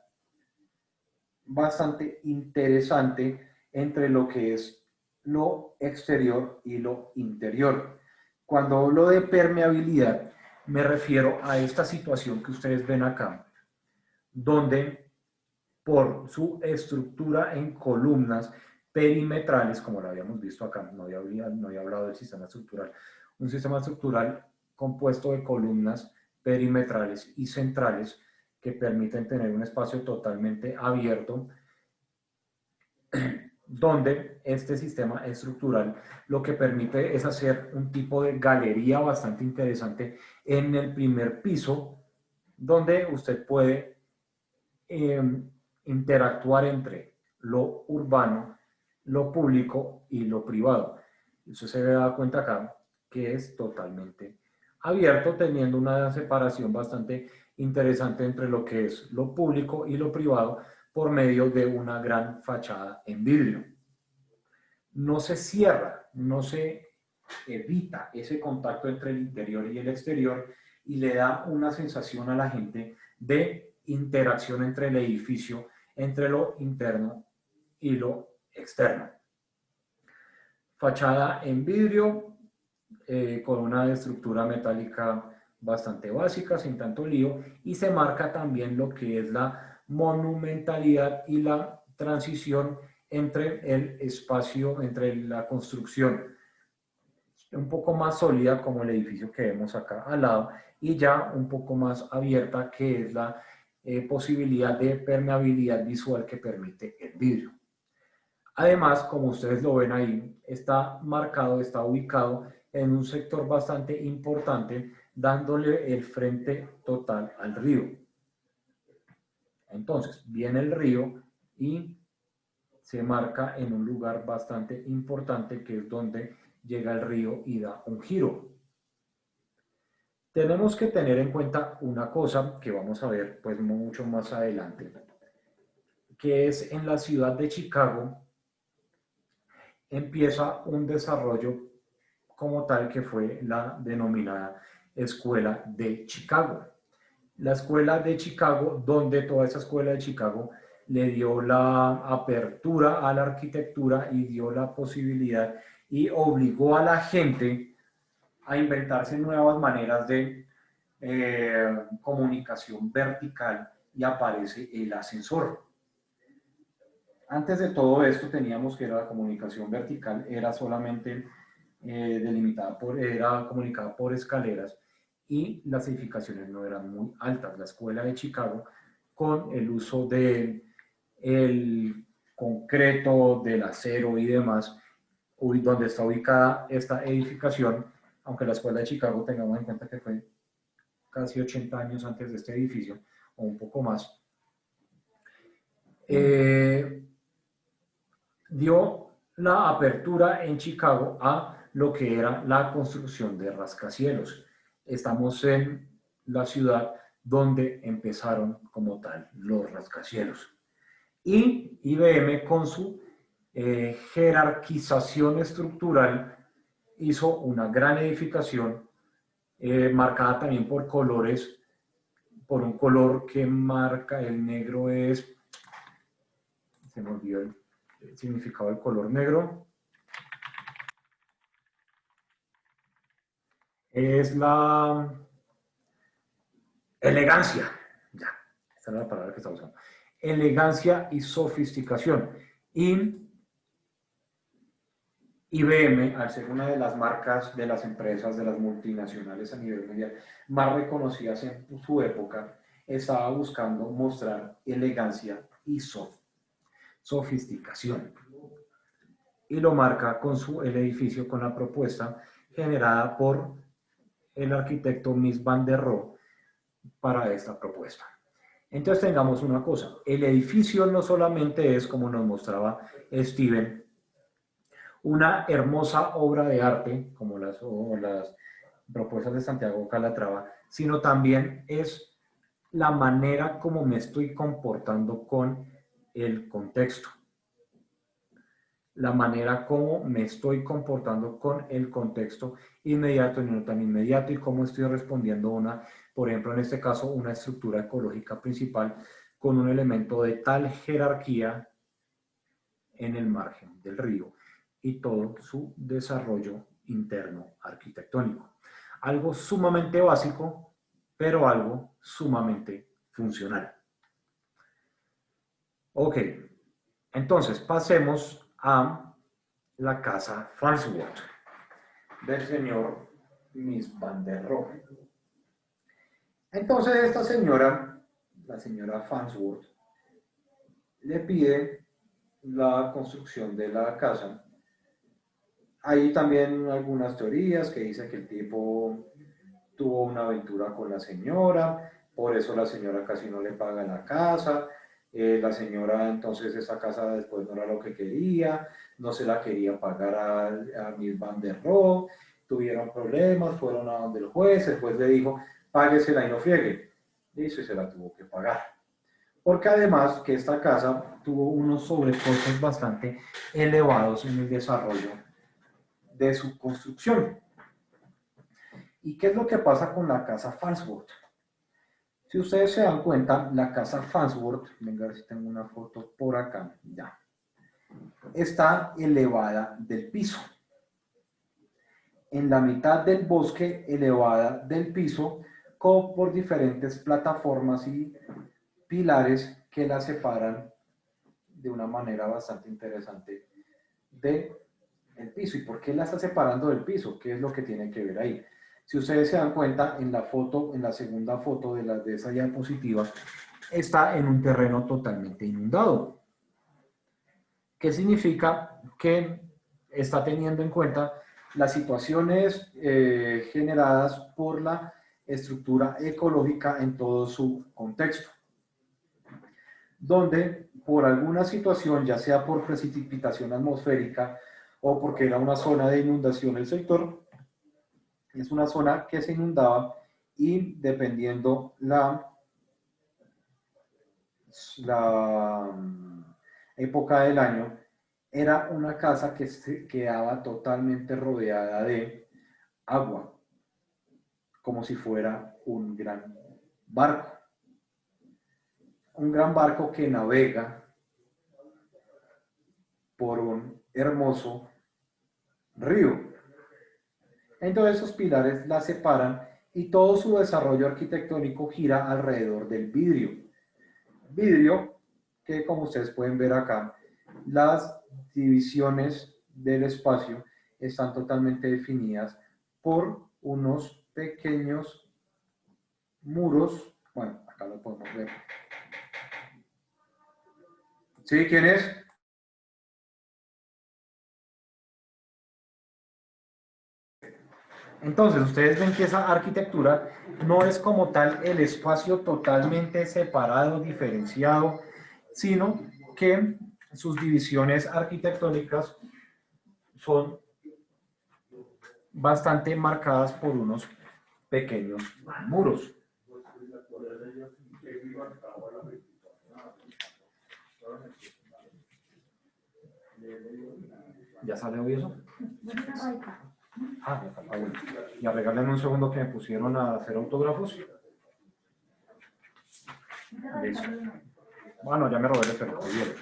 bastante interesante entre lo que es lo exterior y lo interior. Cuando hablo de permeabilidad, me refiero a esta situación que ustedes ven acá, donde por su estructura en columnas perimetrales, como lo habíamos visto acá, no había hablado del sistema estructural, un sistema estructural compuesto de columnas perimetrales y centrales que permiten tener un espacio totalmente abierto, donde este sistema estructural lo que permite es hacer un tipo de galería bastante interesante en el primer piso, donde usted puede interactuar entre lo urbano, lo público y lo privado. Usted se da cuenta acá que es totalmente abierto, teniendo una separación bastante interesante entre lo que es lo público y lo privado por medio de una gran fachada en vidrio. No se cierra, no se evita ese contacto entre el interior y el exterior y le da una sensación a la gente de interacción entre el edificio, entre lo interno y lo externo. Fachada en vidrio, con una estructura metálica bastante básica, sin tanto lío, y se marca también lo que es la monumentalidad y la transición entre el espacio, entre la construcción un poco más sólida como el edificio que vemos acá al lado y ya un poco más abierta que es la posibilidad de permeabilidad visual que permite el vidrio. Además, como ustedes lo ven ahí, está marcado, está ubicado en un sector bastante importante, dándole el frente total al río. Entonces, viene el río y se marca en un lugar bastante importante que es donde llega el río y da un giro. Tenemos que tener en cuenta una cosa que vamos a ver pues mucho más adelante, que es en la ciudad de Chicago empieza un desarrollo como tal que fue la denominada Escuela de Chicago. La Escuela de Chicago, donde toda esa Escuela de Chicago le dio la apertura a la arquitectura y dio la posibilidad y obligó a la gente a inventarse nuevas maneras de comunicación vertical y aparece el ascensor. Antes de todo esto teníamos que la comunicación vertical era solamente era comunicada por escaleras y las edificaciones no eran muy altas. La Escuela de Chicago, con el uso del concreto, del acero y demás, donde está ubicada esta edificación, aunque la Escuela de Chicago, tengamos en cuenta que fue casi 80 años antes de este edificio, o un poco más, dio la apertura en Chicago a lo que era la construcción de rascacielos. Estamos en la ciudad donde empezaron como tal los rascacielos. Y IBM, con su jerarquización estructural, hizo una gran edificación marcada también por colores, por un color que marca, el negro es, se me olvidó el significado del color negro, es la elegancia, ya, esta es la palabra que estamos usando, elegancia y sofisticación. Y IBM, al ser una de las marcas de las empresas, de las multinacionales a nivel mundial más reconocidas en su época, estaba buscando mostrar elegancia y sofisticación. Y lo marca con el edificio, con la propuesta generada por el arquitecto Mies van der Rohe para esta propuesta. Entonces tengamos una cosa, el edificio no solamente es, como nos mostraba Steven, una hermosa obra de arte, como las propuestas de Santiago Calatrava, sino también es la manera como me estoy comportando con el contexto. La manera como me estoy comportando con el contexto inmediato y no tan inmediato, y cómo estoy respondiendo a por ejemplo, en este caso, una estructura ecológica principal con un elemento de tal jerarquía en el margen del río y todo su desarrollo interno arquitectónico. Algo sumamente básico, pero algo sumamente funcional. Ok, entonces pasemos a la casa Farnsworth del señor Mies van der Rohe. Entonces esta señora, la señora Farnsworth, le pide la construcción de la casa. Hay también algunas teorías que dicen que el tipo tuvo una aventura con la señora, por eso la señora casi no le paga la casa, la señora entonces esa casa después no era lo que quería, no se la quería pagar a Mies van der Rohe, tuvieron problemas, fueron a donde el juez le dijo, páguesela y no friegue, y se la tuvo que pagar. Porque además que esta casa tuvo unos sobrecostos bastante elevados en el desarrollo de su construcción. ¿Y qué es lo que pasa con la casa Farnsworth? Si ustedes se dan cuenta, la casa Farnsworth, venga a ver si tengo una foto por acá, ya, está elevada del piso. En la mitad del bosque, elevada del piso, por diferentes plataformas y pilares que la separan de una manera bastante interesante del piso. ¿Y por qué la está separando del piso? ¿Qué es lo que tiene que ver ahí? Si ustedes se dan cuenta, en la foto, en la segunda foto de esa diapositiva, está en un terreno totalmente inundado. ¿Qué significa? Que está teniendo en cuenta las situaciones generadas por la estructura ecológica en todo su contexto, donde por alguna situación, ya sea por precipitación atmosférica o porque era una zona de inundación el sector, es una zona que se inundaba y dependiendo la época del año, era una casa que se quedaba totalmente rodeada de agua, como si fuera un gran barco. Un gran barco que navega por un hermoso río. Entonces esos pilares la separan y todo su desarrollo arquitectónico gira alrededor del vidrio. Vidrio que, como ustedes pueden ver acá, las divisiones del espacio están totalmente definidas por unos pequeños muros. Bueno, acá lo podemos ver. ¿Sí? ¿Quién es? Entonces, ustedes ven que esa arquitectura no es como tal el espacio totalmente separado, diferenciado, sino que sus divisiones arquitectónicas son bastante marcadas por unos pequeños muros. ¿Ya sale hoy eso? Ah, me falta uno. Ya regálenme un segundo que me pusieron a hacer autógrafos. Listo. Bueno, ya me robé el efecto. Bien.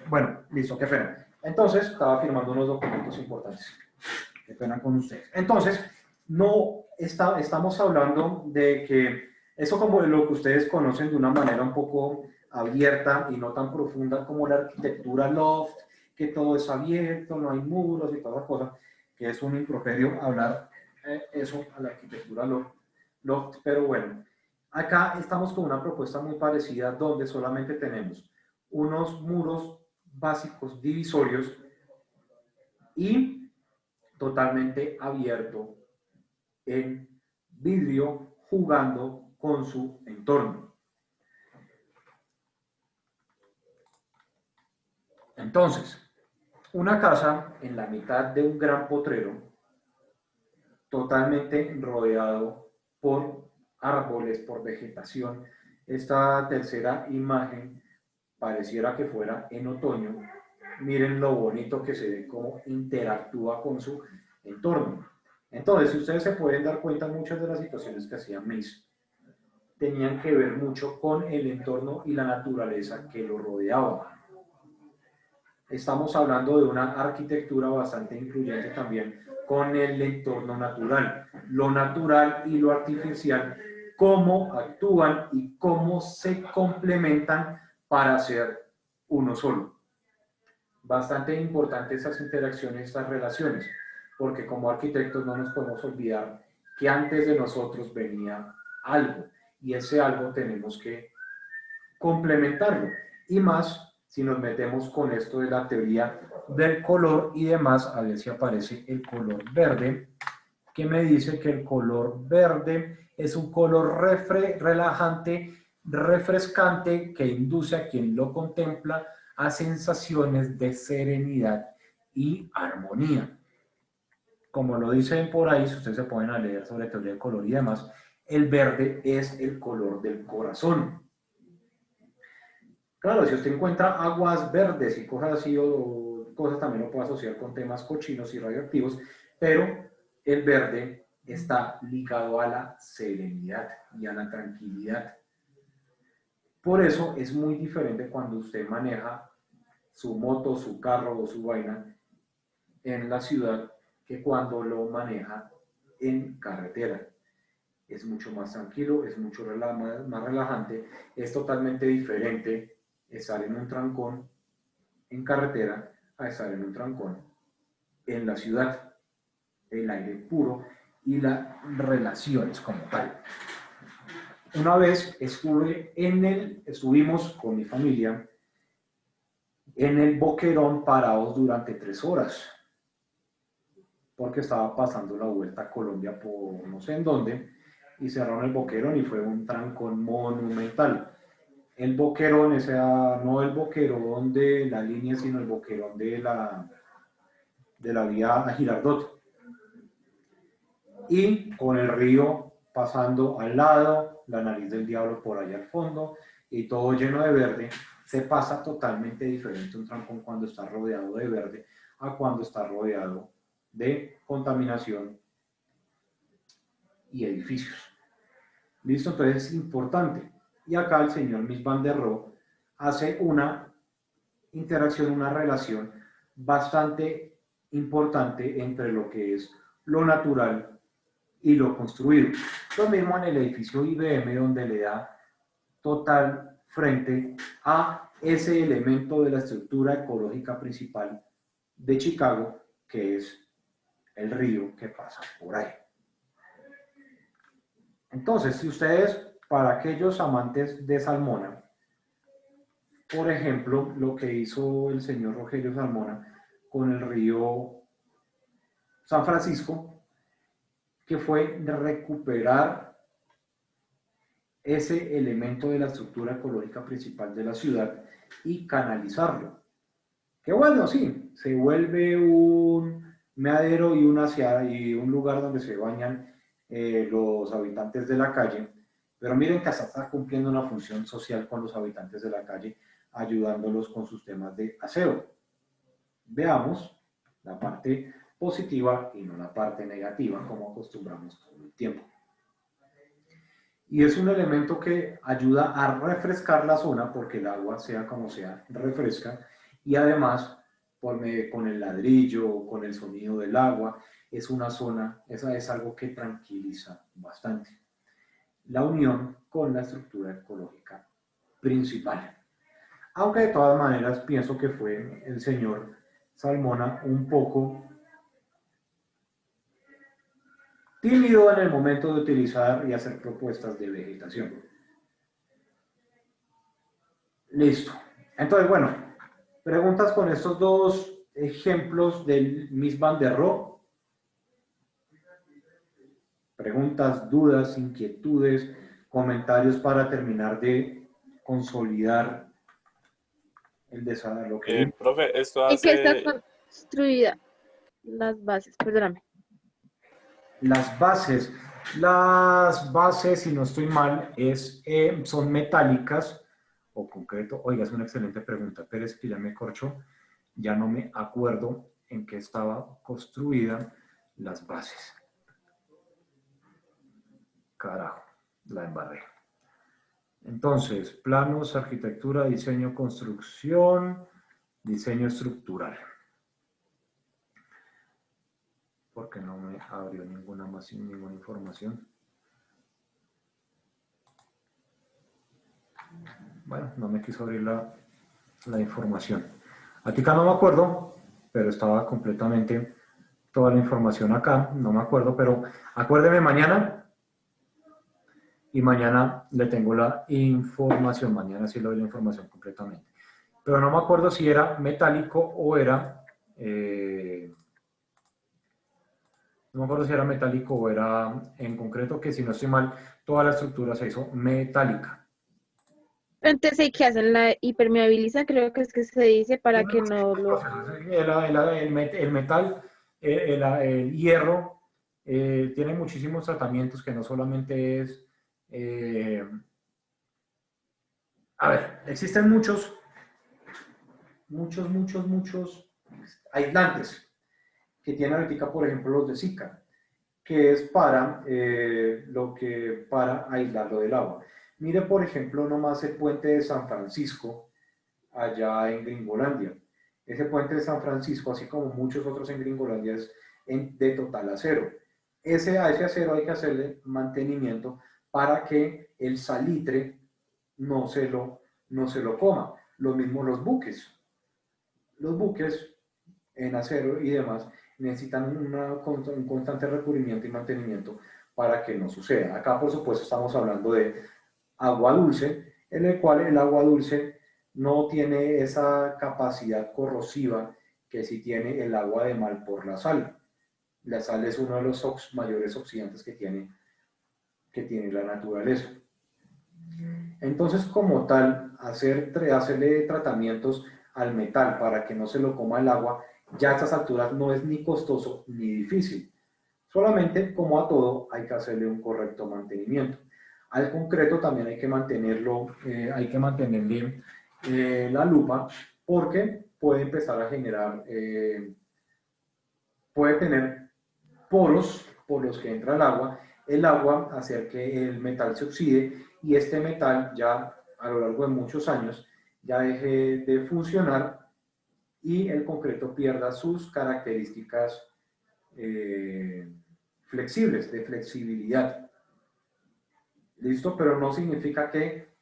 Bueno, listo, qué pena. Entonces, estaba firmando unos documentos importantes. Qué pena con ustedes. Entonces, estamos hablando de que eso como lo que ustedes conocen de una manera un poco abierta y no tan profunda como la arquitectura loft, que todo es abierto, no hay muros y todas las cosas, que es un improperio hablar eso a la arquitectura loft, pero bueno, acá estamos con una propuesta muy parecida donde solamente tenemos unos muros básicos divisorios y totalmente abierto en vidrio jugando con su entorno. Entonces, una casa en la mitad de un gran potrero, totalmente rodeado por árboles, por vegetación. Esta tercera imagen pareciera que fuera en otoño. Miren lo bonito que se ve, cómo interactúa con su entorno. Entonces, si ustedes se pueden dar cuenta, muchas de las situaciones que hacía Miss tenían que ver mucho con el entorno y la naturaleza que lo rodeaba. Estamos hablando de una arquitectura bastante incluyente también con el entorno natural. Lo natural y lo artificial, cómo actúan y cómo se complementan para ser uno solo. Bastante importante estas interacciones, estas relaciones, porque como arquitectos no nos podemos olvidar que antes de nosotros venía algo, y ese algo tenemos que complementarlo, y más si nos metemos con esto de la teoría del color y demás. A ver si aparece el color verde, que me dice que el color verde es un color relajante, refrescante, que induce a quien lo contempla a sensaciones de serenidad y armonía. Como lo dicen por ahí, si ustedes se ponen a leer sobre teoría del color y demás, el verde es el color del corazón. Claro, si usted encuentra aguas verdes y cosas así, o cosas también lo puede asociar con temas cochinos y radioactivos, pero el verde está ligado a la serenidad y a la tranquilidad. Por eso es muy diferente cuando usted maneja su moto, su carro o su vaina en la ciudad que cuando lo maneja en carretera. Es mucho más tranquilo, es mucho más relajante, es totalmente diferente estar en un trancón en carretera a estar en un trancón en la ciudad. El aire puro y las relaciones como tal. Una vez estuvimos con mi familia en el Boquerón parados durante 3 horas, porque estaba pasando la Vuelta a Colombia por no sé en dónde, y cerraron el Boquerón y fue un trancón monumental. El Boquerón, no el Boquerón de la línea, sino el Boquerón de la vía a Girardot. Y con el río pasando al lado, la nariz del diablo por allá al fondo, y todo lleno de verde, se pasa totalmente diferente un trancón cuando está rodeado de verde a cuando está rodeado de contaminación y edificios. ¿Listo? Entonces es importante. Y acá el señor Mies van der Rohe hace una interacción, una relación bastante importante entre lo que es lo natural y lo construido. Lo mismo en el edificio IBM, donde le da total frente a ese elemento de la estructura ecológica principal de Chicago, que es el río que pasa por ahí. Entonces, si ustedes, para aquellos amantes de Salmona, por ejemplo, lo que hizo el señor Rogelio Salmona con el río San Francisco, que fue recuperar ese elemento de la estructura ecológica principal de la ciudad y canalizarlo. Que bueno, sí, se vuelve un meadero y un lugar donde se bañan los habitantes de la calle, pero miren que hasta está cumpliendo una función social con los habitantes de la calle, ayudándolos con sus temas de aseo. Veamos la parte positiva y no la parte negativa, como acostumbramos todo el tiempo. Y es un elemento que ayuda a refrescar la zona, porque el agua, sea como sea, refresca, y además, con el ladrillo, con el sonido del agua, es una zona, esa es algo que tranquiliza bastante. La unión con la estructura ecológica principal. Aunque de todas maneras pienso que fue el señor Salmona un poco tímido en el momento de utilizar y hacer propuestas de vegetación. Listo. Entonces, bueno, preguntas con estos dos ejemplos del Miss Van der Rohe. Preguntas, dudas, inquietudes, comentarios para terminar de consolidar el desarrollo.
Profe, esto
¿En qué está
hace...
construida las bases? Perdóname.
Las bases, si no estoy mal, son metálicas o concreto. Oiga, es una excelente pregunta, pero es que ya me corcho, ya no me acuerdo en qué estaba construida las bases. Carajo, la embarré. Entonces, planos, arquitectura, diseño, construcción, diseño estructural. Porque no me abrió ninguna información. Bueno, no me quiso abrir la información. Acá no me acuerdo, pero estaba completamente toda la información acá, no me acuerdo, pero acuérdeme mañana. Y mañana le tengo la información, mañana sí le doy la información completamente. Pero no me acuerdo si era metálico o era... no me acuerdo si era metálico o era en concreto, que si no estoy mal, toda la estructura se hizo metálica.
Entonces, ¿qué hacen? La hipermeabilizan, creo que es que se dice, para que no lo...
El metal, el hierro, tiene muchísimos tratamientos que no solamente es... a ver, existen muchos aislantes que tienen ahorita, por ejemplo, los de Zika, que es para aislarlo del agua. Mire, por ejemplo, nomás el puente de San Francisco, allá en Gringolandia. Ese puente de San Francisco, así como muchos otros en Gringolandia, es de total acero. A ese acero hay que hacerle mantenimiento para que el salitre no se lo coma. Lo mismo los buques. Los buques en acero y demás necesitan un constante recubrimiento y mantenimiento para que no suceda. Acá, por supuesto, estamos hablando de agua dulce, en el cual el agua dulce no tiene esa capacidad corrosiva que sí tiene el agua de mar por la sal. La sal es uno de los mayores oxidantes que tiene la naturaleza. Entonces, como tal, hacerle tratamientos al metal para que no se lo coma el agua, ya a estas alturas no es ni costoso ni difícil. Solamente, como a todo, hay que hacerle un correcto mantenimiento. Al concreto también hay que mantenerle la lupa, porque puede empezar a generar, puede tener poros por los que entra el agua hacer que el metal se oxide y este metal ya a lo largo de muchos años ya deje de funcionar y el concreto pierda sus características flexibles, de flexibilidad. ¿Listo? Pero no significa que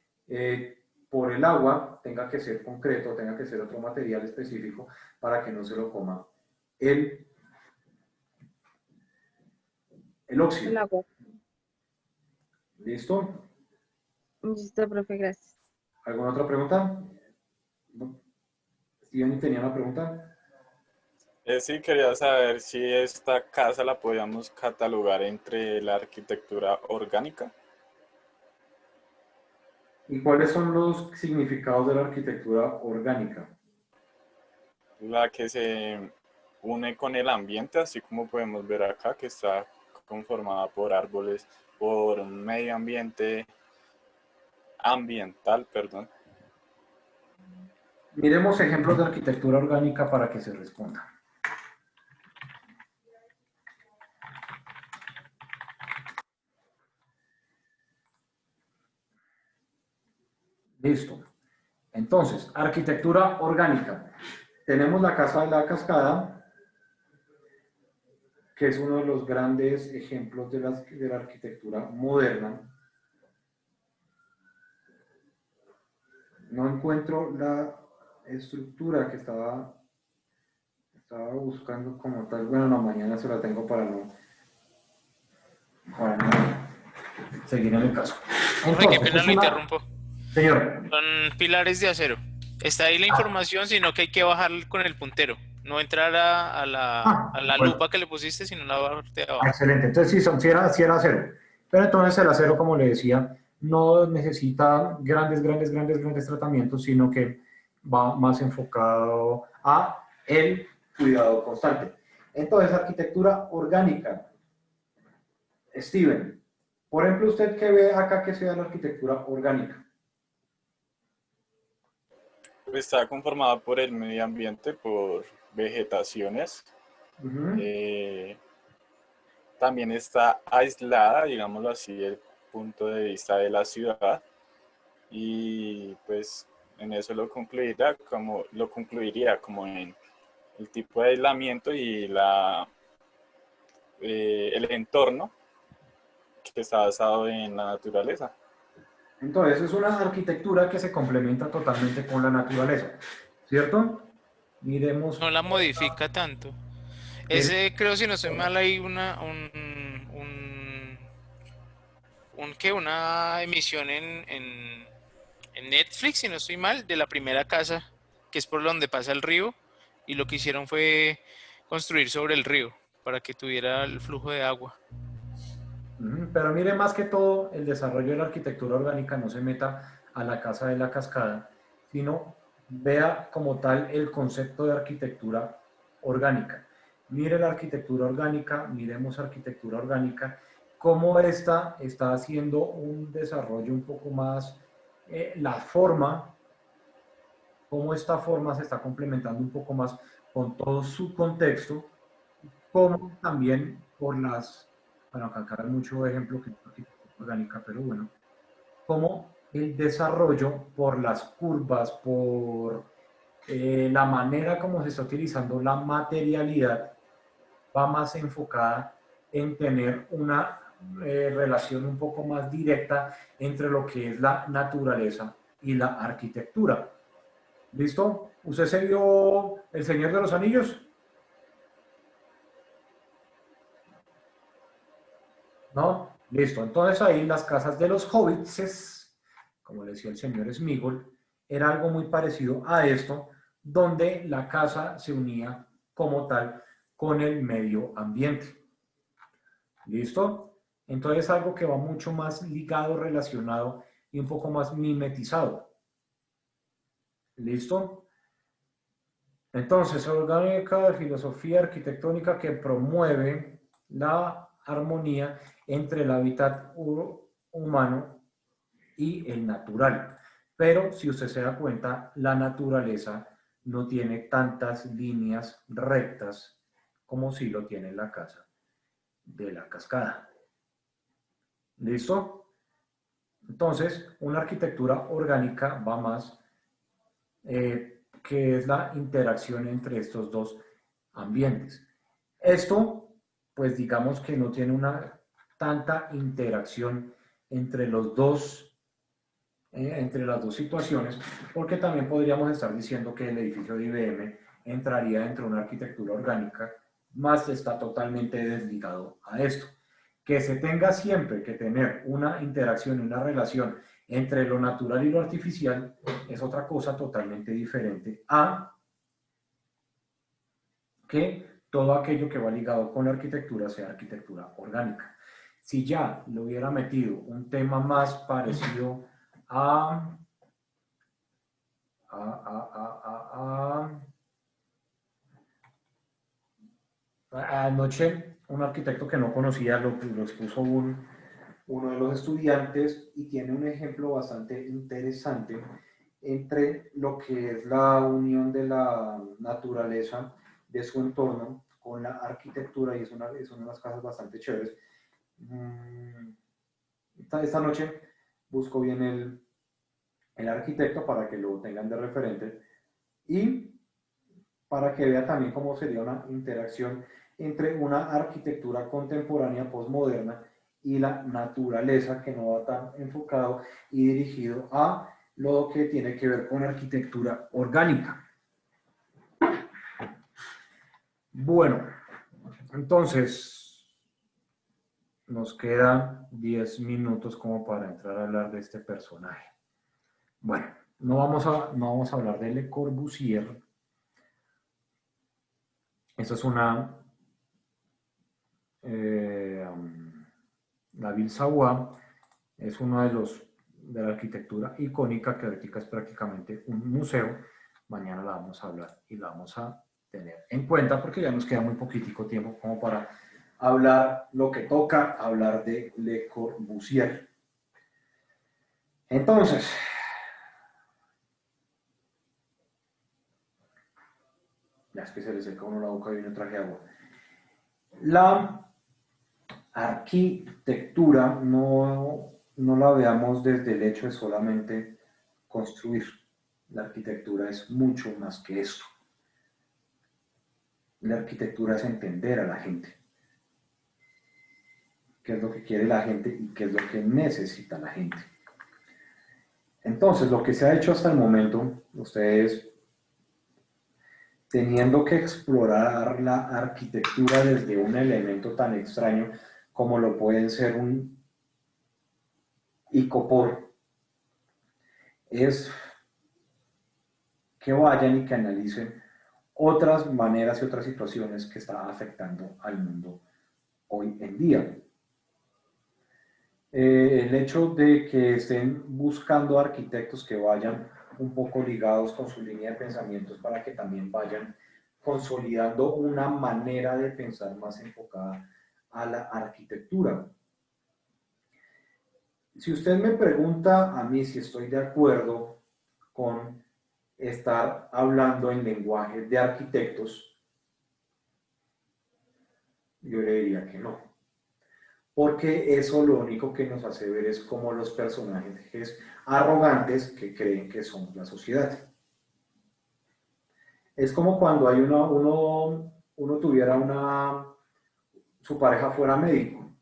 por el agua tenga que ser concreto, tenga que ser otro material específico para que no se lo coma el óxido.
El agua.
¿Listo?
Listo, profe, gracias.
¿Alguna otra pregunta? ¿Steven tenía una pregunta?
Sí, quería saber si esta casa la podíamos catalogar entre la arquitectura orgánica.
¿Y cuáles son los significados de la arquitectura orgánica?
La que se une con el ambiente, así como podemos ver acá, que está conformada por árboles, por un medio ambiental, perdón.
Miremos ejemplos de arquitectura orgánica para que se responda. Listo. Entonces, arquitectura orgánica. Tenemos la Casa de la Cascada, que es uno de los grandes ejemplos de la arquitectura moderna. No encuentro la estructura que estaba buscando como tal. Bueno, no, mañana se la tengo para no seguir en el caso.
Jorge, qué
Entonces,
pena lo interrumpo.
Señor.
Son pilares de acero. Está ahí la información, sino que hay que bajar con el puntero. No entrar a la
bueno.
lupa que le pusiste, sino la parte de abajo.
Excelente. Entonces, sí era acero. Pero entonces el acero, como le decía, no necesita grandes tratamientos, sino que va más enfocado a el cuidado constante. Entonces, arquitectura orgánica. Steven, por ejemplo, ¿usted qué ve acá que sea la arquitectura orgánica?
Está conformada por el medio ambiente, por vegetaciones. También está aislada, digámoslo así, del punto de vista de la ciudad. Y pues en eso lo concluiría como en el tipo de aislamiento y el entorno que está basado en la naturaleza.
Entonces, es una arquitectura que se complementa totalmente con la naturaleza, ¿cierto? Miremos.
No la modifica tanto. Ese, creo, si no estoy mal, hay una emisión en Netflix, si no estoy mal, de la primera casa, que es por donde pasa el río, y lo que hicieron fue construir sobre el río, para que tuviera el flujo de agua.
Pero mire, más que todo, el desarrollo de la arquitectura orgánica no se meta a la Casa de la Cascada, sino vea como tal el concepto de arquitectura orgánica. Mire la arquitectura orgánica, miremos arquitectura orgánica, cómo esta está haciendo un desarrollo un poco más, la forma, cómo esta forma se está complementando un poco más con todo su contexto, como también por las, bueno, acá hay mucho ejemplo que es arquitectura orgánica, pero bueno, como el desarrollo por las curvas, por la manera como se está utilizando la materialidad, va más enfocada en tener una relación un poco más directa entre lo que es la naturaleza y la arquitectura. ¿Listo? ¿Usted se vio El Señor de los Anillos? ¿No? Listo. Entonces ahí las casas de los hobbits, como le decía el señor Smigol, era algo muy parecido a esto, donde la casa se unía como tal con el medio ambiente. ¿Listo? Entonces algo que va mucho más ligado, relacionado y un poco más mimetizado. ¿Listo? Entonces, orgánica de filosofía arquitectónica que promueve la armonía entre el hábitat humano y el natural. Pero si usted se da cuenta, la naturaleza no tiene tantas líneas rectas como si lo tiene la Casa de la Cascada. ¿Listo? Entonces, una arquitectura orgánica va más, que es la interacción entre estos dos ambientes. Esto, pues digamos que no tiene una tanta interacción entre los dos, entre las dos situaciones, porque también podríamos estar diciendo que el edificio de IBM entraría dentro de una arquitectura orgánica, más está totalmente desligado a esto. Que se tenga siempre que tener una interacción y una relación entre lo natural y lo artificial es otra cosa totalmente diferente a que todo aquello que va ligado con la arquitectura sea arquitectura orgánica. Si ya le hubiera metido un tema más parecido anoche un arquitecto que no conocía lo expuso uno de los estudiantes y tiene un ejemplo bastante interesante entre lo que es la unión de la naturaleza de su entorno con la arquitectura, y es una de las casas bastante chéveres. Esta noche busco bien el arquitecto para que lo tengan de referente y para que vea también cómo sería una interacción entre una arquitectura contemporánea postmoderna y la naturaleza, que no va tan enfocado y dirigido a lo que tiene que ver con arquitectura orgánica. Bueno, entonces nos quedan 10 minutos como para entrar a hablar de este personaje. Bueno, no vamos a hablar de Le Corbusier. Esa es la Ville Savoye, es uno de la arquitectura icónica que ahorita es prácticamente un museo. Mañana la vamos a hablar y la vamos a tener en cuenta porque ya nos queda muy poquitico tiempo como para hablar lo que toca, hablar de Le Corbusier. Entonces, ya es que se le seca a uno la boca y viene un traje de agua. La arquitectura no la veamos desde el hecho de solamente construir. La arquitectura es mucho más que esto. La arquitectura es entender a la gente. Qué es lo que quiere la gente y qué es lo que necesita la gente. Entonces, lo que se ha hecho hasta el momento, ustedes teniendo que explorar la arquitectura desde un elemento tan extraño como lo pueden ser un icopor, es que vayan y que analicen otras maneras y otras situaciones que están afectando al mundo hoy en día. El hecho de que estén buscando arquitectos que vayan un poco ligados con su línea de pensamientos para que también vayan consolidando una manera de pensar más enfocada a la arquitectura. Si usted me pregunta a mí si estoy de acuerdo con estar hablando en lenguaje de arquitectos, yo le diría que no. Porque eso lo único que nos hace ver es como los personajes arrogantes que creen que somos la sociedad. Es como cuando hay uno tuviera su pareja fuera médico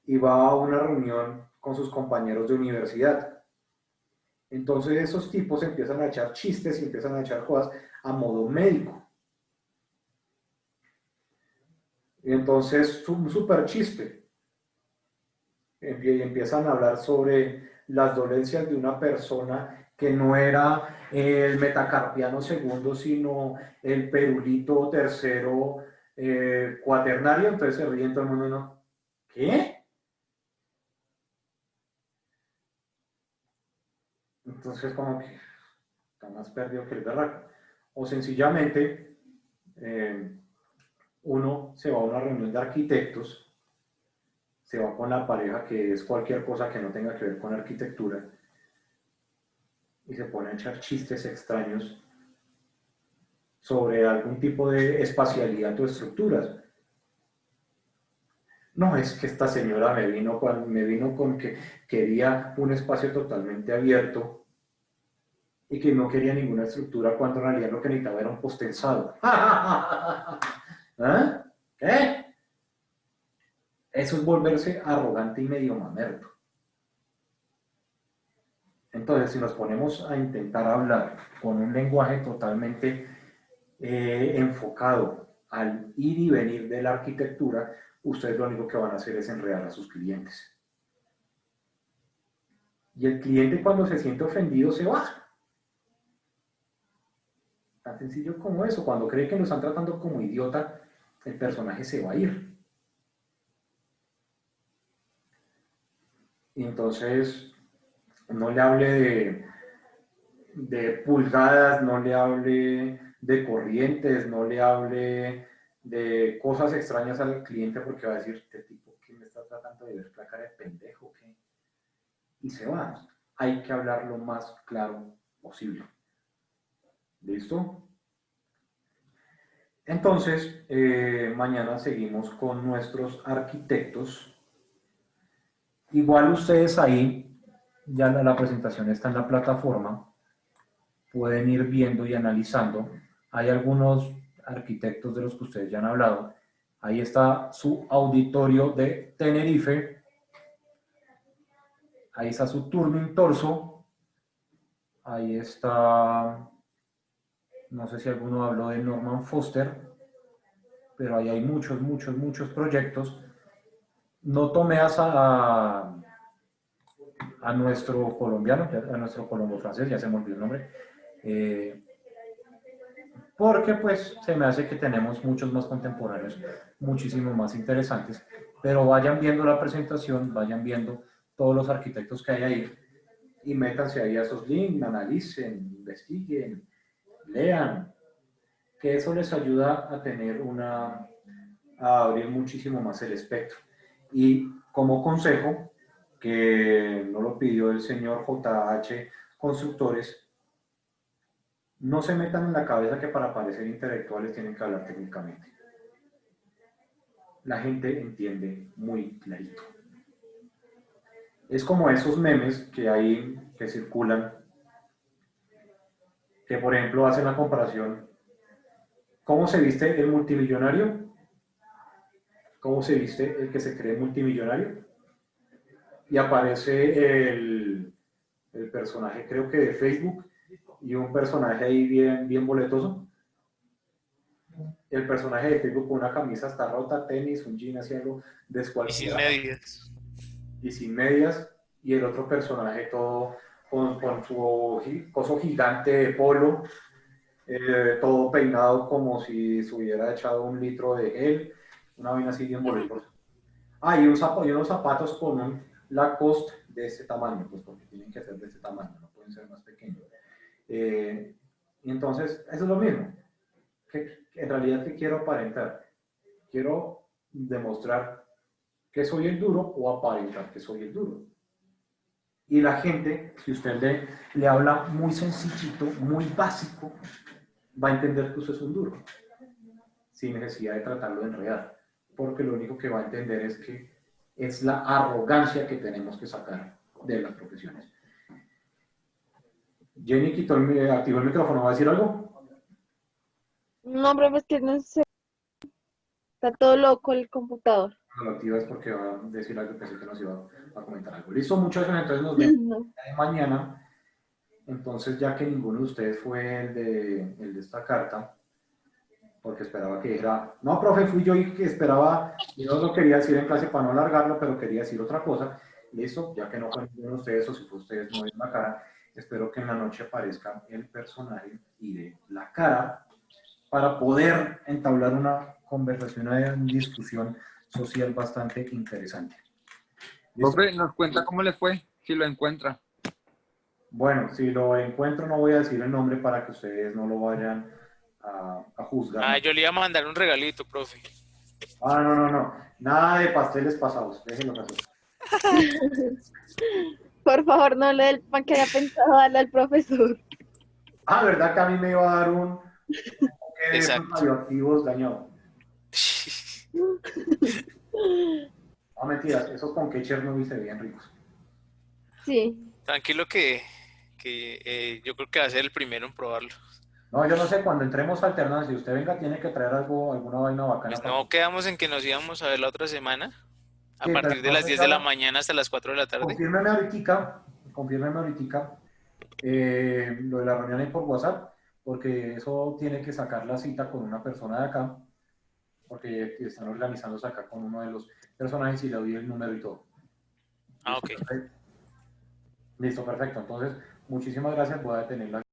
y va a una reunión con sus compañeros de universidad. Entonces esos tipos empiezan a echar chistes y empiezan a echar cosas a modo médico. Y entonces un súper chiste. Y empiezan a hablar sobre las dolencias de una persona que no era el metacarpiano segundo, sino el perulito tercero cuaternario. Entonces se ríen todo el mundo, ¿no? ¿Qué? Entonces como que está más perdido que el berraco. O sencillamente uno se va a una reunión de arquitectos, se va con la pareja que es cualquier cosa que no tenga que ver con arquitectura y se pone a echar chistes extraños sobre algún tipo de espacialidad o estructuras. No, es que esta señora me vino con que quería un espacio totalmente abierto y que no quería ninguna estructura cuando en realidad lo que necesitaba era un postensado. ¿Ah? ¿Qué? Eso es volverse arrogante y medio mamerto. Entonces, si nos ponemos a intentar hablar con un lenguaje totalmente enfocado al ir y venir de la arquitectura, ustedes lo único que van a hacer es enredar a sus clientes. Y el cliente cuando se siente ofendido se va. Tan sencillo como eso. Cuando cree que lo están tratando como idiota, el personaje se va a ir. Y entonces, no le hable de pulgadas, no le hable de corrientes, no le hable de cosas extrañas al cliente porque va a decir, este tipo que me está tratando de ver la cara de pendejo, ¿qué? Y se va. Hay que hablar lo más claro posible. ¿Listo? Entonces, mañana seguimos con nuestros arquitectos. Igual ustedes ahí, ya la presentación está en la plataforma, pueden ir viendo y analizando. Hay algunos arquitectos de los que ustedes ya han hablado. Ahí está su auditorio de Tenerife. Ahí está su Turning Torso. Ahí está, no sé si alguno habló de Norman Foster, pero ahí hay muchos proyectos. No tomé a nuestro colombiano, a nuestro colombo francés, ya se me olvidó el nombre, porque pues se me hace que tenemos muchos más contemporáneos, muchísimo más interesantes, pero vayan viendo la presentación, vayan viendo todos los arquitectos que hay ahí y métanse ahí a esos links, analicen, investiguen, lean, que eso les ayuda a tener a abrir muchísimo más el espectro. Y como consejo, que no lo pidió el señor JH Constructores, no se metan en la cabeza que para parecer intelectuales tienen que hablar técnicamente. La gente entiende muy clarito. Es como esos memes que hay, que circulan, que por ejemplo hacen la comparación. ¿Cómo se viste el multimillonario? ¿Cómo se viste el que se cree multimillonario? Y aparece el personaje, creo que de Facebook, y un personaje ahí bien boletoso. El personaje de Facebook con una camisa hasta rota, tenis, un jean así algo descualquiera.
Y sin medias.
Y sin medias. Y el otro personaje todo con su coso gigante de polo, todo peinado como si se hubiera echado un litro de gel, una vaina así bien boletosa. Ah, y unos zapatos con un Lacoste de este tamaño, pues porque tienen que ser de este tamaño, no pueden ser más pequeños. Y entonces, eso es lo mismo. En realidad, ¿qué quiero aparentar? Quiero demostrar que soy el duro o aparentar que soy el duro. Y la gente, si usted le habla muy sencillito, muy básico, va a entender que usted es un duro, sin necesidad de tratarlo de enredar, porque lo único que va a entender es que es la arrogancia que tenemos que sacar de las profesiones. Jenny activó el micrófono, ¿va a decir algo?
No, profe, es que no sé. Está todo loco el computador.
No lo activas porque va a decir algo, pensé que nos iba a comentar algo. Listo, muchachos, entonces nos vemos
No.
mañana. Entonces, ya que ninguno de ustedes fue el de esta carta, porque esperaba que dijera, no, profe, fui yo y que esperaba, y no lo quería decir en clase para no alargarlo, pero quería decir otra cosa. Listo, ya que no fue ninguno de ustedes, o si fue ustedes, no ven la cara, espero que en la noche aparezca el personaje y de la cara para poder entablar una conversación, una discusión social bastante interesante. ¿Listo?
Profe, nos cuenta cómo le fue, si lo encuentra.
Bueno, si lo encuentro no voy a decir el nombre para que ustedes no lo vayan a juzgar.
Ah, yo le iba a mandar un regalito, profe.
Ah, no. Nada de pasteles pasados. Déjenlo así.
Por favor, no le dé el pan que haya pensado darle al profesor.
Ah, ¿verdad que a mí me iba a dar un
Exacto.
radioactivos dañado? No, mentiras. Esos con Chernobyl se veían ricos.
Sí.
Tranquilo que yo creo que va a ser el primero en probarlo.
No, yo no sé, cuando entremos a alternancia, si usted venga, tiene que traer alguna vaina bacana.
Pues no quedamos en que nos íbamos a ver la otra semana, a
Sí,
partir de
pero
las
no
10 de la mañana hasta las 4 de la tarde.
Confírmeme ahorita, lo de la reunión ahí por WhatsApp, porque eso tiene que sacar la cita con una persona de acá, porque están organizándose acá con uno de los personajes y le doy el número y todo.
Ah, ok.
Listo, perfecto. Entonces, muchísimas gracias. Voy a detener la